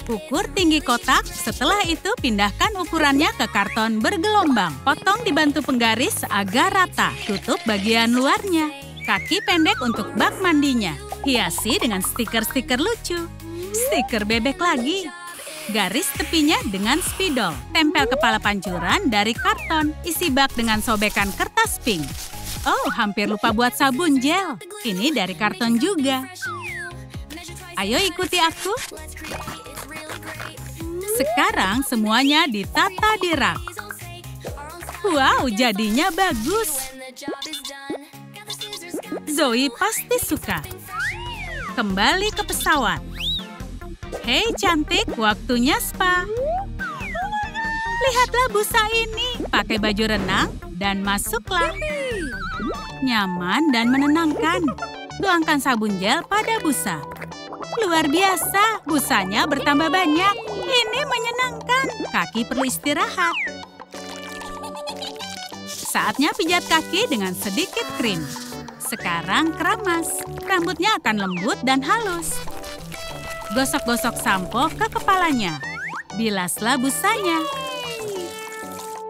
Ukur tinggi kotak, setelah itu pindahkan ukurannya ke karton bergelombang. Potong dibantu penggaris agar rata. Tutup bagian luarnya. Kaki pendek untuk bak mandinya. Hiasi dengan stiker-stiker lucu. Stiker bebek lagi. Garis tepinya dengan spidol. Tempel kepala pancuran dari karton. Isi bak dengan sobekan kertas pink. Oh, hampir lupa buat sabun gel. Ini dari karton juga. Ayo ikuti aku. Sekarang semuanya ditata di rak. Wow, jadinya bagus. Zoe pasti suka. Kembali ke pesawat. Hei cantik, waktunya spa. Lihatlah busa ini. Pakai baju renang dan masuklah. Nyaman dan menenangkan. Tuangkan sabun gel pada busa. Luar biasa, busanya bertambah banyak. Ini menyenangkan. Kaki perlu istirahat. Saatnya pijat kaki dengan sedikit krim. Sekarang keramas. Rambutnya akan lembut dan halus. Gosok-gosok sampo ke kepalanya. Bilaslah busanya.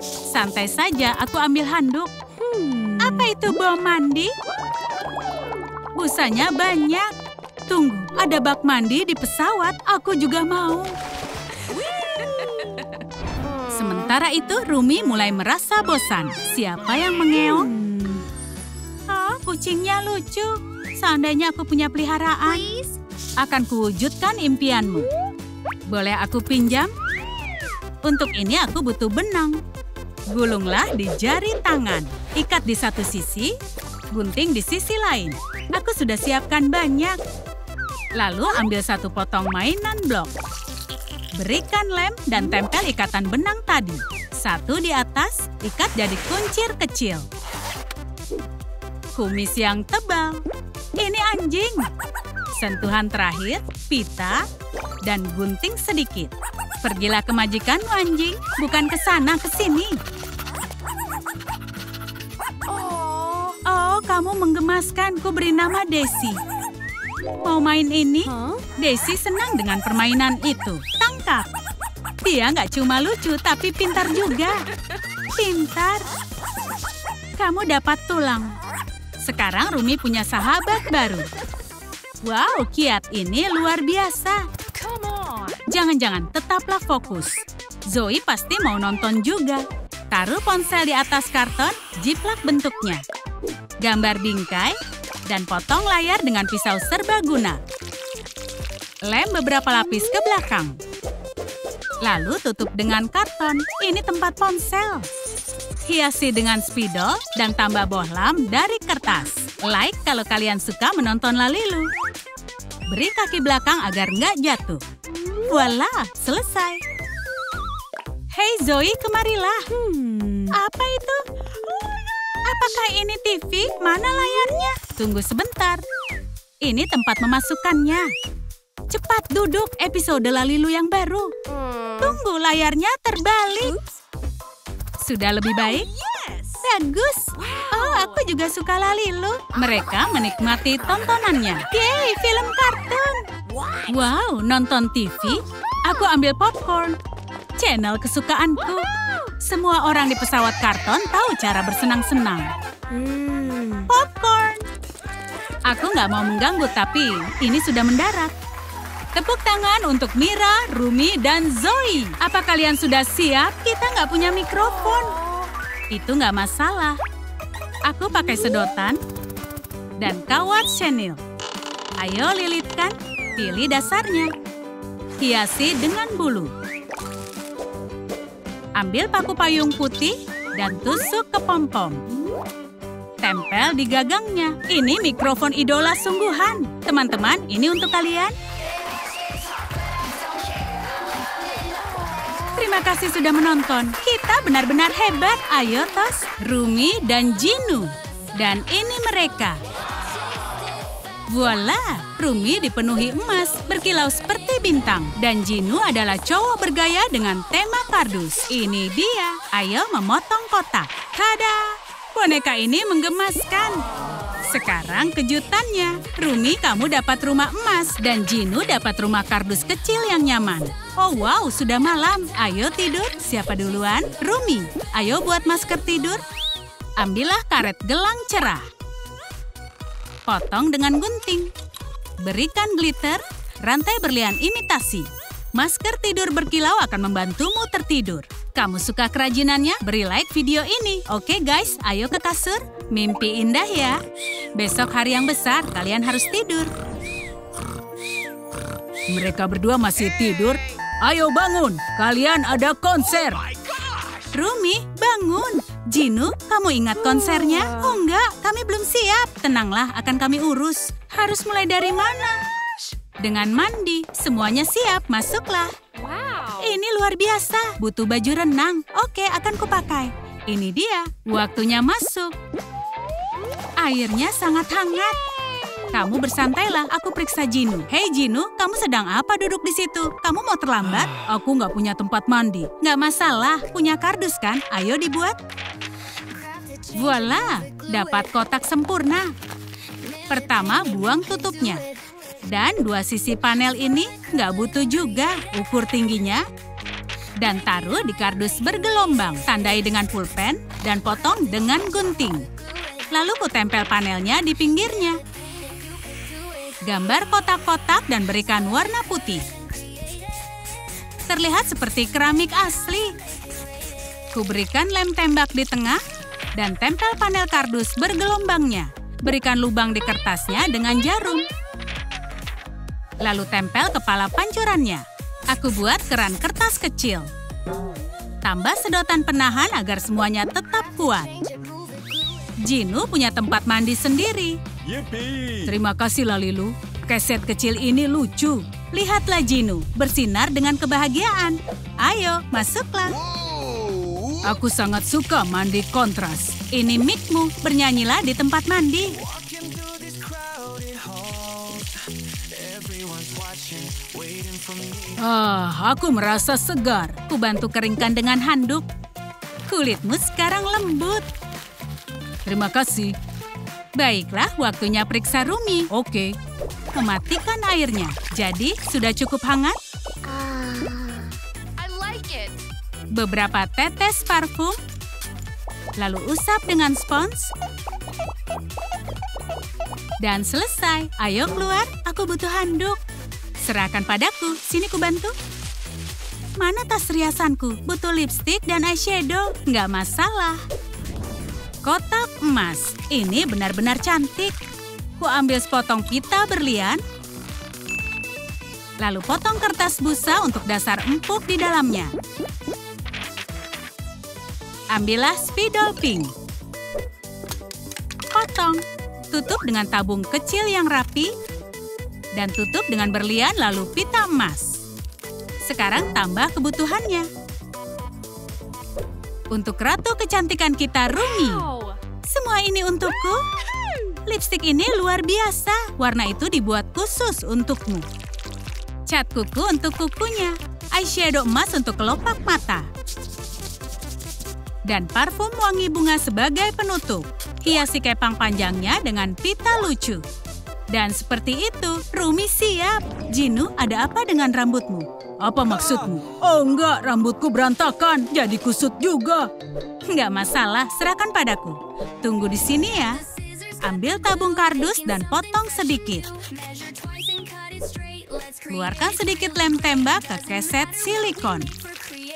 Santai saja, aku ambil handuk. Apa itu bom mandi? Busanya banyak. Tunggu, ada bak mandi di pesawat. Aku juga mau. Sementara itu, Rumi mulai merasa bosan. Siapa yang mengeong? Oh, kucingnya lucu. Seandainya aku punya peliharaan, akan kuwujudkan impianmu. Boleh aku pinjam? Untuk ini aku butuh benang. Gulunglah di jari tangan. Ikat di satu sisi, gunting di sisi lain. Aku sudah siapkan banyak. Lalu ambil satu potong mainan blok. Berikan lem dan tempel ikatan benang tadi. Satu di atas, ikat jadi kuncir kecil. Kumis yang tebal. Ini anjing. Sentuhan terakhir, pita, dan gunting sedikit. Pergilah ke majikanmu, anjing. Bukan ke sana, ke sini. Oh, kamu menggemaskan. Ku beri nama Daisy. Mau main ini? Daisy senang dengan permainan itu. Tangkap. Dia nggak cuma lucu, tapi pintar juga. Pintar. Kamu dapat tulang. Sekarang Rumi punya sahabat baru. Wow, Kiat ini luar biasa. Come on. Jangan-jangan, tetaplah fokus. Zoe pasti mau nonton juga. Taruh ponsel di atas karton, jiplak bentuknya. Gambar bingkai, dan potong layar dengan pisau serbaguna. Lem beberapa lapis ke belakang. Lalu tutup dengan karton. Ini tempat ponsel. Hiasi dengan spidol dan tambah bohlam dari kertas. Like kalau kalian suka menonton Lalilu. Beri kaki belakang agar nggak jatuh. Voila, selesai. Hei Zoe, kemarilah. Apa itu? Apakah ini TV? Mana layarnya? Tunggu sebentar. Ini tempat memasukkannya. Cepat duduk, episode Lalilu yang baru. Tunggu, layarnya terbalik. Sudah lebih baik? Bagus. Oh, aku juga suka Lalilu. Mereka menikmati tontonannya. Yeay, film kartun. Wow, nonton TV? Aku ambil popcorn. Channel kesukaanku. Semua orang di pesawat karton tahu cara bersenang-senang. Popcorn. Aku nggak mau mengganggu, tapi ini sudah mendarat. Tepuk tangan untuk Mira, Rumi, dan Zoe. Apa kalian sudah siap? Kita nggak punya mikrofon. Itu nggak masalah. Aku pakai sedotan dan kawat chenille. Ayo lilitkan, pilih dasarnya. Hiasi dengan bulu. Ambil paku payung putih dan tusuk ke pom-pom. Tempel di gagangnya. Ini mikrofon idola sungguhan. Teman-teman, ini untuk kalian. Terima kasih sudah menonton. Kita benar-benar hebat. Ayo, Tos, Rumi, dan Jinu. Dan ini mereka. Voila! Rumi dipenuhi emas, berkilau seperti bintang. Dan Jinu adalah cowok bergaya dengan tema kardus. Ini dia. Ayo memotong kotak. Tada! Boneka ini menggemaskan. Sekarang kejutannya. Rumi, kamu dapat rumah emas. Dan Jinu dapat rumah kardus kecil yang nyaman. Oh wow, sudah malam. Ayo tidur. Siapa duluan? Rumi. Ayo buat masker tidur. Ambillah karet gelang cerah. Potong dengan gunting. Berikan glitter, rantai berlian imitasi. Masker tidur berkilau akan membantumu tertidur. Kamu suka kerajinannya? Beri like video ini. Oke guys, ayo ke kasur. Mimpi indah ya. Besok hari yang besar, kalian harus tidur. Mereka berdua masih tidur. Ayo bangun, kalian ada konser. Rumi, bangun. Jinu, kamu ingat konsernya? Oh enggak, kami belum siap. Tenanglah, akan kami urus. Harus mulai dari mana? Dengan mandi, semuanya siap, masuklah. Wow. Ini luar biasa, butuh baju renang. Oke, akan kupakai. Ini dia, waktunya masuk. Airnya sangat hangat. Kamu bersantailah, aku periksa Jinu. Hei Jinu, kamu sedang apa duduk di situ? Kamu mau terlambat? Aku nggak punya tempat mandi. Nggak masalah, punya kardus kan? Ayo dibuat. Voila, dapat kotak sempurna. Pertama, buang tutupnya. Dan dua sisi panel ini nggak butuh juga. Ukur tingginya. Dan taruh di kardus bergelombang. Tandai dengan pulpen dan potong dengan gunting. Lalu kutempel panelnya di pinggirnya. Gambar kotak-kotak dan berikan warna putih. Terlihat seperti keramik asli. Kuberikan lem tembak di tengah dan tempel panel kardus bergelombangnya. Berikan lubang di kertasnya dengan jarum. Lalu tempel kepala pancurannya. Aku buat keran kertas kecil. Tambah sedotan penahan agar semuanya tetap kuat. Jinu punya tempat mandi sendiri. Yippee! Terima kasih, Lalilu. Keset kecil ini lucu. Lihatlah Jinu, bersinar dengan kebahagiaan. Ayo, masuklah. Aku sangat suka mandi kontras. Ini mic-mu, bernyanyilah di tempat mandi. Aku merasa segar. Ku bantu keringkan dengan handuk. Kulitmu sekarang lembut. Terima kasih. Baiklah, waktunya periksa Rumi. Oke. Mematikan airnya. Jadi, sudah cukup hangat? I like it. Beberapa tetes parfum. Lalu usap dengan spons. Dan selesai. Ayo keluar, aku butuh handuk. Serahkan padaku, sini ku bantu. Mana tas riasanku? Butuh lipstik dan eyeshadow. Nggak masalah. Kotak emas. Ini benar-benar cantik. Ku ambil sepotong pita berlian. Lalu potong kertas busa untuk dasar empuk di dalamnya. Ambillah spidol pink. Potong. Tutup dengan tabung kecil yang rapi. Dan tutup dengan berlian lalu pita emas. Sekarang tambah kebutuhannya. Untuk ratu kecantikan kita, Rumi. Wow. Semua ini untukku. Lipstik ini luar biasa. Warna itu dibuat khusus untukmu. Cat kuku untuk kukunya. Eyeshadow emas untuk kelopak mata. Dan parfum wangi bunga sebagai penutup. Hiasi kepang panjangnya dengan pita lucu. Dan seperti itu, Rumi siap. Jinu, ada apa dengan rambutmu? Apa maksudmu? Oh enggak, rambutku berantakan, jadi kusut juga. Enggak masalah, serahkan padaku. Tunggu di sini ya. Ambil tabung kardus dan potong sedikit. Keluarkan sedikit lem tembak ke keset silikon.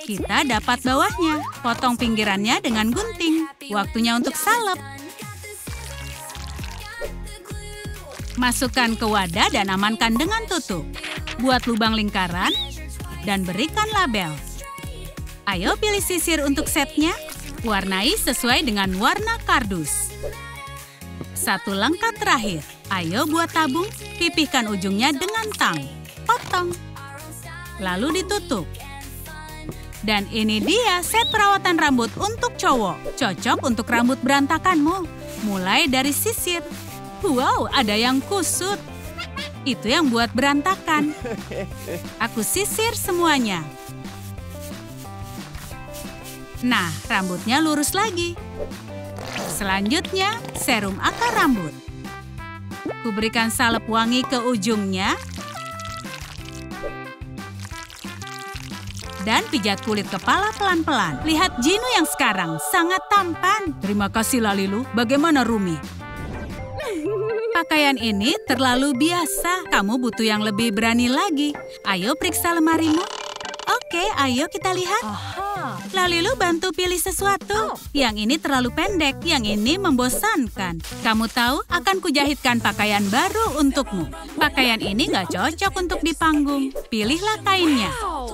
Kita dapat bawahnya. Potong pinggirannya dengan gunting. Waktunya untuk salep. Masukkan ke wadah dan amankan dengan tutup. Buat lubang lingkaran dan berikan label. Ayo pilih sisir untuk setnya. Warnai sesuai dengan warna kardus. Satu langkah terakhir. Ayo buat tabung, pipihkan ujungnya dengan tang. Potong. Lalu ditutup. Dan ini dia set perawatan rambut untuk cowok. Cocok untuk rambut berantakanmu. Mulai dari sisir. Wow, ada yang kusut. Itu yang buat berantakan. Aku sisir semuanya. Nah, rambutnya lurus lagi. Selanjutnya, serum akar rambut. Ku berikan salep wangi ke ujungnya. Dan pijat kulit kepala pelan-pelan. Lihat Jinu yang sekarang, sangat tampan. Terima kasih Lalilu. Bagaimana Rumi? Pakaian ini terlalu biasa. Kamu butuh yang lebih berani lagi. Ayo periksa lemarimu. Oke, ayo kita lihat. Lalilu bantu pilih sesuatu. Yang ini terlalu pendek, yang ini membosankan. Kamu tahu, akan kujahitkan pakaian baru untukmu. Pakaian ini nggak cocok untuk di panggung. Pilihlah kainnya.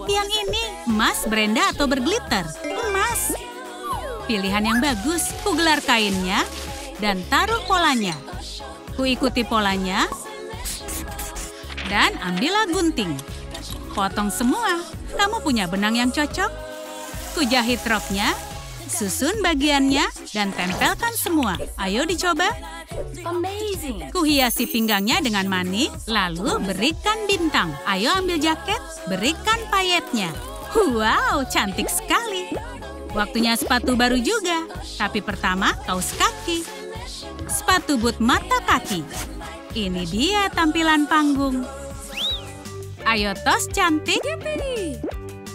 Yang ini, emas, berenda, atau berglitter. Emas. Pilihan yang bagus. Kugelar kainnya dan taruh polanya. Kuikuti polanya dan ambillah gunting. Potong semua. Kamu punya benang yang cocok? Kujahit roknya, susun bagiannya, dan tempelkan semua. Ayo dicoba. Amazing. Kuhiasi pinggangnya dengan manis, lalu berikan bintang. Ayo ambil jaket, berikan payetnya. Wow, cantik sekali. Waktunya sepatu baru juga. Tapi pertama, kaos kaki. Sepatu boot mata kaki. Ini dia tampilan panggung. Ayo tos cantik.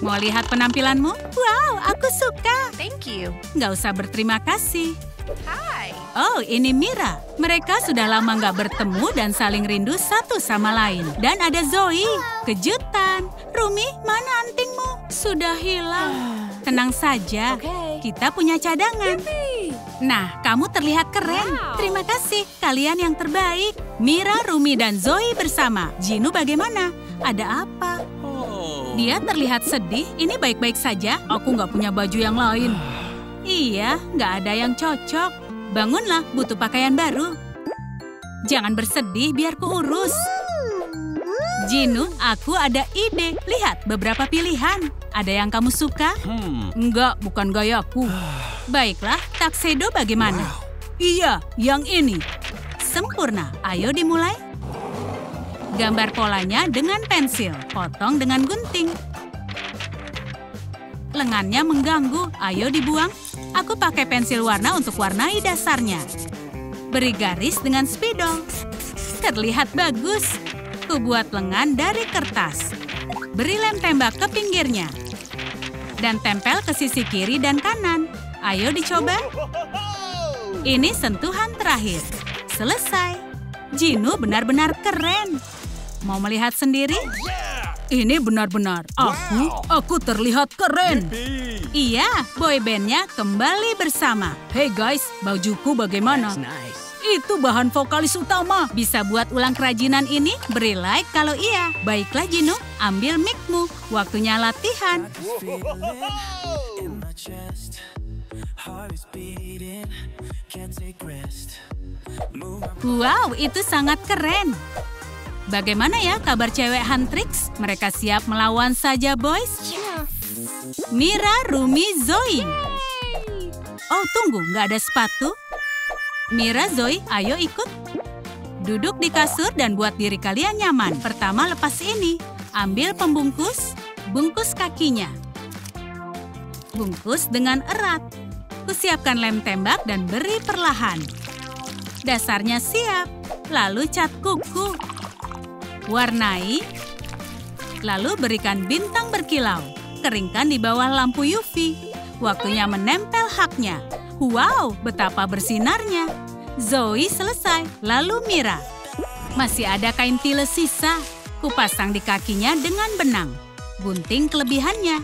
Mau lihat penampilanmu? Wow, aku suka. Thank you. Nggak usah berterima kasih. Hi. Oh, ini Mira. Mereka sudah lama nggak bertemu dan saling rindu satu sama lain. Dan ada Zoe. Kejutan. Rumi, mana antingmu? Sudah hilang. Tenang saja. Oke. Kita punya cadangan. Nah, kamu terlihat keren. Terima kasih, kalian yang terbaik. Mira, Rumi, dan Zoe bersama. Jinu bagaimana? Ada apa? Dia terlihat sedih. Ini baik-baik saja. Aku nggak punya baju yang lain. Iya, nggak ada yang cocok. Bangunlah, butuh pakaian baru. Jangan bersedih, biar kuurus. Jinu, aku ada ide. Lihat, beberapa pilihan. Ada yang kamu suka? Enggak, bukan gayaku. Baiklah, tuxedo bagaimana? Iya, yang ini. Sempurna, ayo dimulai. Gambar polanya dengan pensil, potong dengan gunting. Lengannya mengganggu, ayo dibuang. Aku pakai pensil warna untuk warnai dasarnya. Beri garis dengan spidol. Terlihat bagus. Kubuat lengan dari kertas. Beri lem tembak ke pinggirnya. Dan tempel ke sisi kiri dan kanan. Ayo dicoba. Ini sentuhan terakhir. Selesai. Jinu benar-benar keren. Mau melihat sendiri? Ini benar-benar aku terlihat keren. Iya, boybandnya kembali bersama. Hey guys, bajuku bagaimana? Itu bahan vokalis utama. Bisa buat ulang kerajinan ini? Beri like kalau iya. Baiklah Jinu, ambil mic-mu. Waktunya latihan. Wow, itu sangat keren. Bagaimana ya kabar cewek Huntrix? Mereka siap melawan saja, boys? Mira, Rumi, Zoe. Oh, tunggu, nggak ada sepatu? Mira, Zoe, ayo ikut. Duduk di kasur dan buat diri kalian nyaman. Pertama, lepas ini. Ambil pembungkus, bungkus kakinya. Bungkus dengan erat. Kusiapkan lem tembak dan beri perlahan. Dasarnya siap. Lalu cat kuku. Warnai. Lalu berikan bintang berkilau. Keringkan di bawah lampu UV. Waktunya menempel haknya. Wow, betapa bersinarnya. Zoe selesai, lalu Mira. Masih ada kain tile sisa. Kupasang di kakinya dengan benang. Gunting kelebihannya.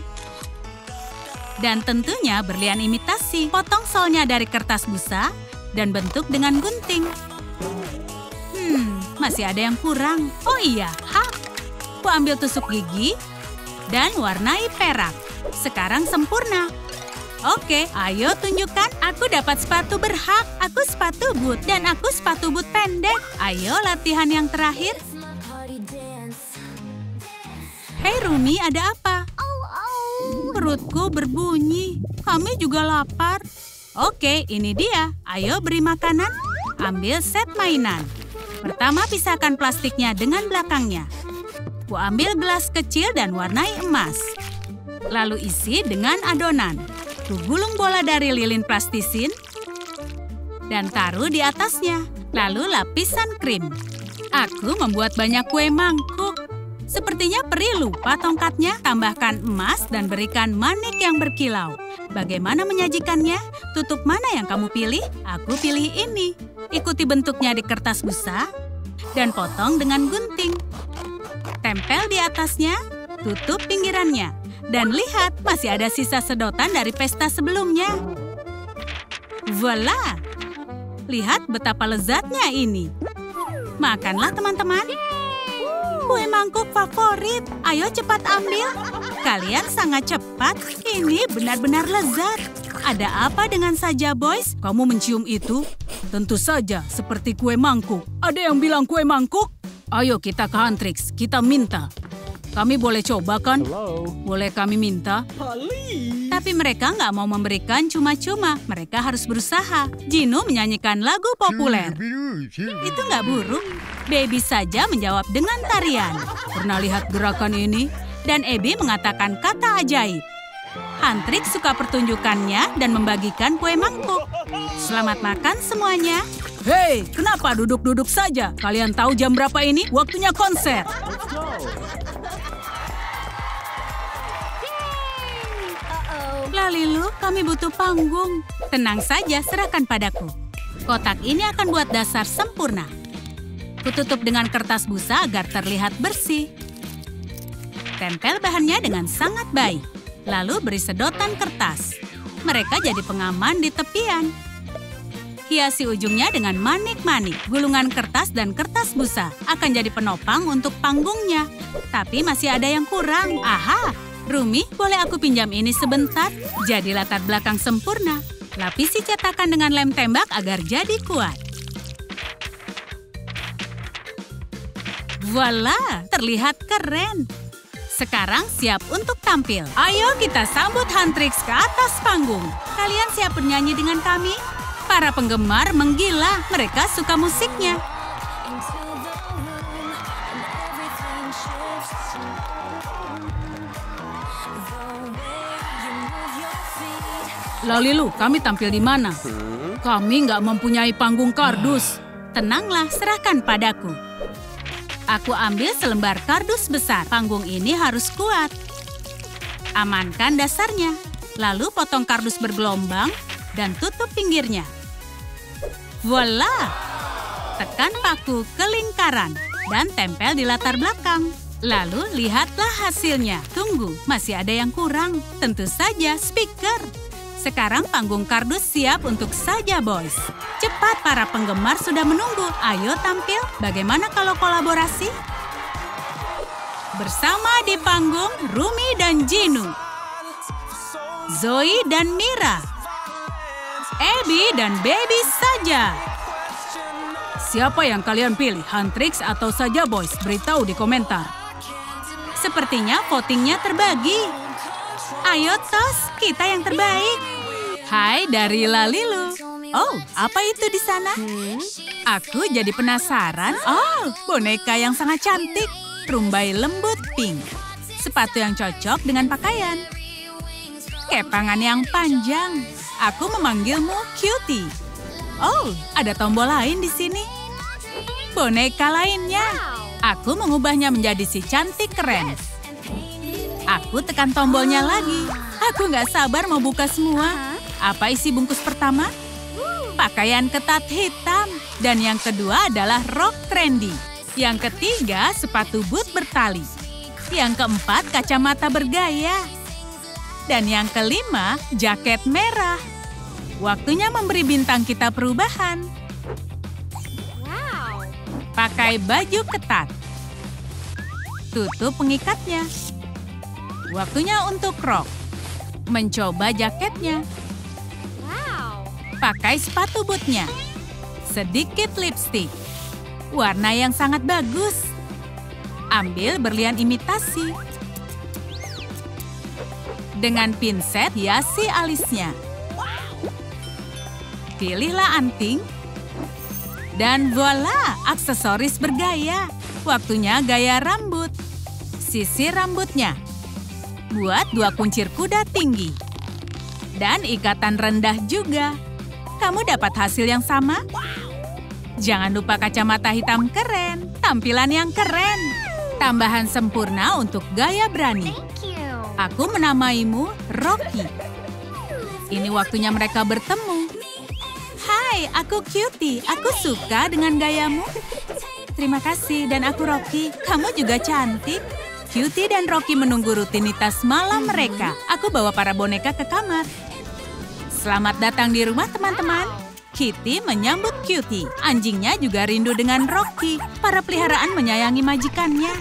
Dan tentunya berlian imitasi. Potong solnya dari kertas busa dan bentuk dengan gunting. Masih ada yang kurang. Oh iya, Ku ambil tusuk gigi dan warnai perak. Sekarang sempurna. Oke, ayo tunjukkan. Aku dapat sepatu berhak. Aku sepatu boot dan aku sepatu boot pendek. Ayo latihan yang terakhir. Hei Rumi, ada apa? Perutku berbunyi. Kami juga lapar. Oke, ini dia. Ayo beri makanan. Ambil set mainan. Pertama pisahkan plastiknya dengan belakangnya. Ku ambil gelas kecil dan warnai emas. Lalu isi dengan adonan. Ku gulung bola dari lilin plastisin dan taruh di atasnya. Lalu lapisan krim. Aku membuat banyak kue mangkuk. Sepertinya peri lupa tongkatnya. Tambahkan emas dan berikan manik yang berkilau. Bagaimana menyajikannya? Tutup mana yang kamu pilih? Aku pilih ini. Ikuti bentuknya di kertas busa dan potong dengan gunting. Tempel di atasnya, tutup pinggirannya. Dan lihat, masih ada sisa sedotan dari pesta sebelumnya. Voila! Lihat betapa lezatnya ini. Makanlah teman-teman. Kue mangkuk favorit. Ayo cepat ambil. Kalian sangat cepat. Ini benar-benar lezat. Ada apa dengan saja, boys? Kamu mencium itu? Tentu saja, seperti kue mangkuk. Ada yang bilang kue mangkuk? Ayo kita ke Huntrix, kita minta. Kami boleh coba kan? Boleh kami minta? Tapi mereka nggak mau memberikan cuma-cuma. Mereka harus berusaha. Jinu menyanyikan lagu populer. Itu nggak buruk. Baby saja menjawab dengan tarian. Pernah lihat gerakan ini? Dan Abby mengatakan kata ajaib. Huntrix suka pertunjukannya dan membagikan kue mangkuk. Selamat makan semuanya. Hei, kenapa duduk-duduk saja? Kalian tahu jam berapa ini? Waktunya konser. Lalilu, kami butuh panggung. Tenang saja, serahkan padaku. Kotak ini akan buat dasar sempurna. Kututup dengan kertas busa agar terlihat bersih. Tempel bahannya dengan sangat baik. Lalu beri sedotan kertas. Mereka jadi pengaman di tepian. Hiasi ujungnya dengan manik-manik, gulungan kertas dan kertas busa. Akan jadi penopang untuk panggungnya. Tapi masih ada yang kurang. Aha! Rumi, boleh aku pinjam ini sebentar? Jadi latar belakang sempurna. Lapisi cetakan dengan lem tembak agar jadi kuat. Voila! Terlihat keren. Sekarang siap untuk tampil. Ayo kita sambut Huntrix ke atas panggung. Kalian siap bernyanyi dengan kami? Para penggemar menggila. Mereka suka musiknya. Lalilu, kami tampil di mana? Kami nggak mempunyai panggung kardus. Tenanglah, serahkan padaku. Aku ambil selembar kardus besar. Panggung ini harus kuat. Amankan dasarnya. Lalu potong kardus bergelombang dan tutup pinggirnya. Voila! Tekan paku ke lingkaran dan tempel di latar belakang. Lalu lihatlah hasilnya. Tunggu, masih ada yang kurang. Tentu saja speaker. Sekarang panggung kardus siap untuk Saja Boys. Cepat, para penggemar sudah menunggu. Ayo tampil. Bagaimana kalau kolaborasi? Bersama di panggung, Rumi dan Jinu. Zoe dan Mira. Abby dan Baby Saja. Siapa yang kalian pilih, Huntrix atau Saja Boys? Beritahu di komentar. Sepertinya votingnya terbagi. Ayo Tos, kita yang terbaik. Hai dari Lalilu. Oh, apa itu di sana? Aku jadi penasaran. Oh, boneka yang sangat cantik. Rumbai lembut pink. Sepatu yang cocok dengan pakaian. Kepangan yang panjang. Aku memanggilmu Cutie. Oh, ada tombol lain di sini. Boneka lainnya. Aku mengubahnya menjadi si cantik keren. Aku tekan tombolnya lagi. Aku nggak sabar mau buka semua. Apa isi bungkus pertama? Pakaian ketat hitam. Dan yang kedua adalah rok trendy. Yang ketiga, sepatu boot bertali. Yang keempat, kacamata bergaya. Dan yang kelima, jaket merah. Waktunya memberi bintang kita perubahan. Pakai baju ketat. Tutup pengikatnya. Waktunya untuk rok. Mencoba jaketnya. Pakai sepatu bootnya. Sedikit lipstik. Warna yang sangat bagus. Ambil berlian imitasi. Dengan pinset hiasi alisnya. Pilihlah anting. Dan voila, aksesoris bergaya. Waktunya gaya rambut. Sisir rambutnya. Buat 2 kuncir kuda tinggi. Dan ikatan rendah juga. Kamu dapat hasil yang sama? Jangan lupa kacamata hitam keren. Tampilan yang keren. Tambahan sempurna untuk gaya berani. Aku menamaimu Rocky. Ini waktunya mereka bertemu. Hai, aku Cutie. Aku suka dengan gayamu. Terima kasih, dan aku Rocky. Kamu juga cantik. Cutie dan Rocky menunggu rutinitas malam mereka. Aku bawa para boneka ke kamar. Selamat datang di rumah, teman-teman. Kitty menyambut Cutie. Anjingnya juga rindu dengan Rocky. Para peliharaan menyayangi majikannya.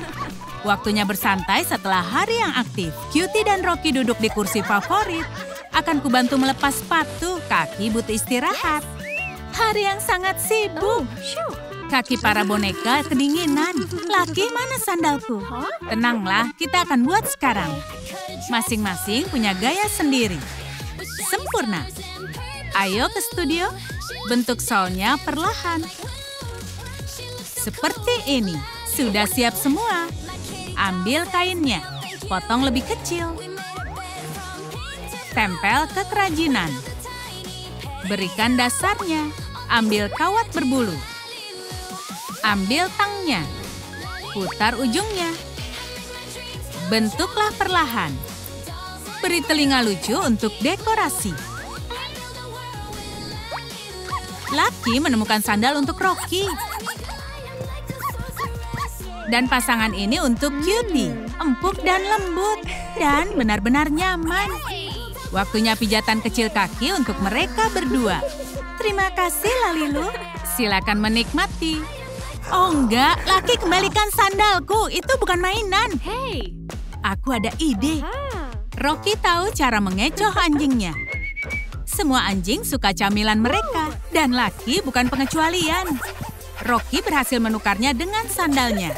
Waktunya bersantai setelah hari yang aktif. Cutie dan Rocky duduk di kursi favorit. Akan kubantu melepas sepatu. Kaki butuh istirahat. Hari yang sangat sibuk. Kaki para boneka kedinginan. Laki, mana sandalku? Tenanglah, kita akan buat sekarang. Masing-masing punya gaya sendiri. Sempurna. Ayo ke studio. Bentuk solnya perlahan. Seperti ini. Sudah siap semua. Ambil kainnya. Potong lebih kecil. Tempel ke kerajinan. Berikan dasarnya. Ambil kawat berbulu. Ambil tangnya. Putar ujungnya. Bentuklah perlahan. Beri telinga lucu untuk dekorasi. Lucky menemukan sandal untuk Rocky. Dan pasangan ini untuk Cutie. Empuk dan lembut. Dan benar-benar nyaman. Waktunya pijatan kecil kaki untuk mereka berdua. Terima kasih, Lalilu. Silakan menikmati. Oh enggak, Lucky kembalikan sandalku. Itu bukan mainan. Hey. Aku ada ide. Rocky tahu cara mengecoh anjingnya. Semua anjing suka camilan mereka. Dan Lucky bukan pengecualian. Rocky berhasil menukarnya dengan sandalnya.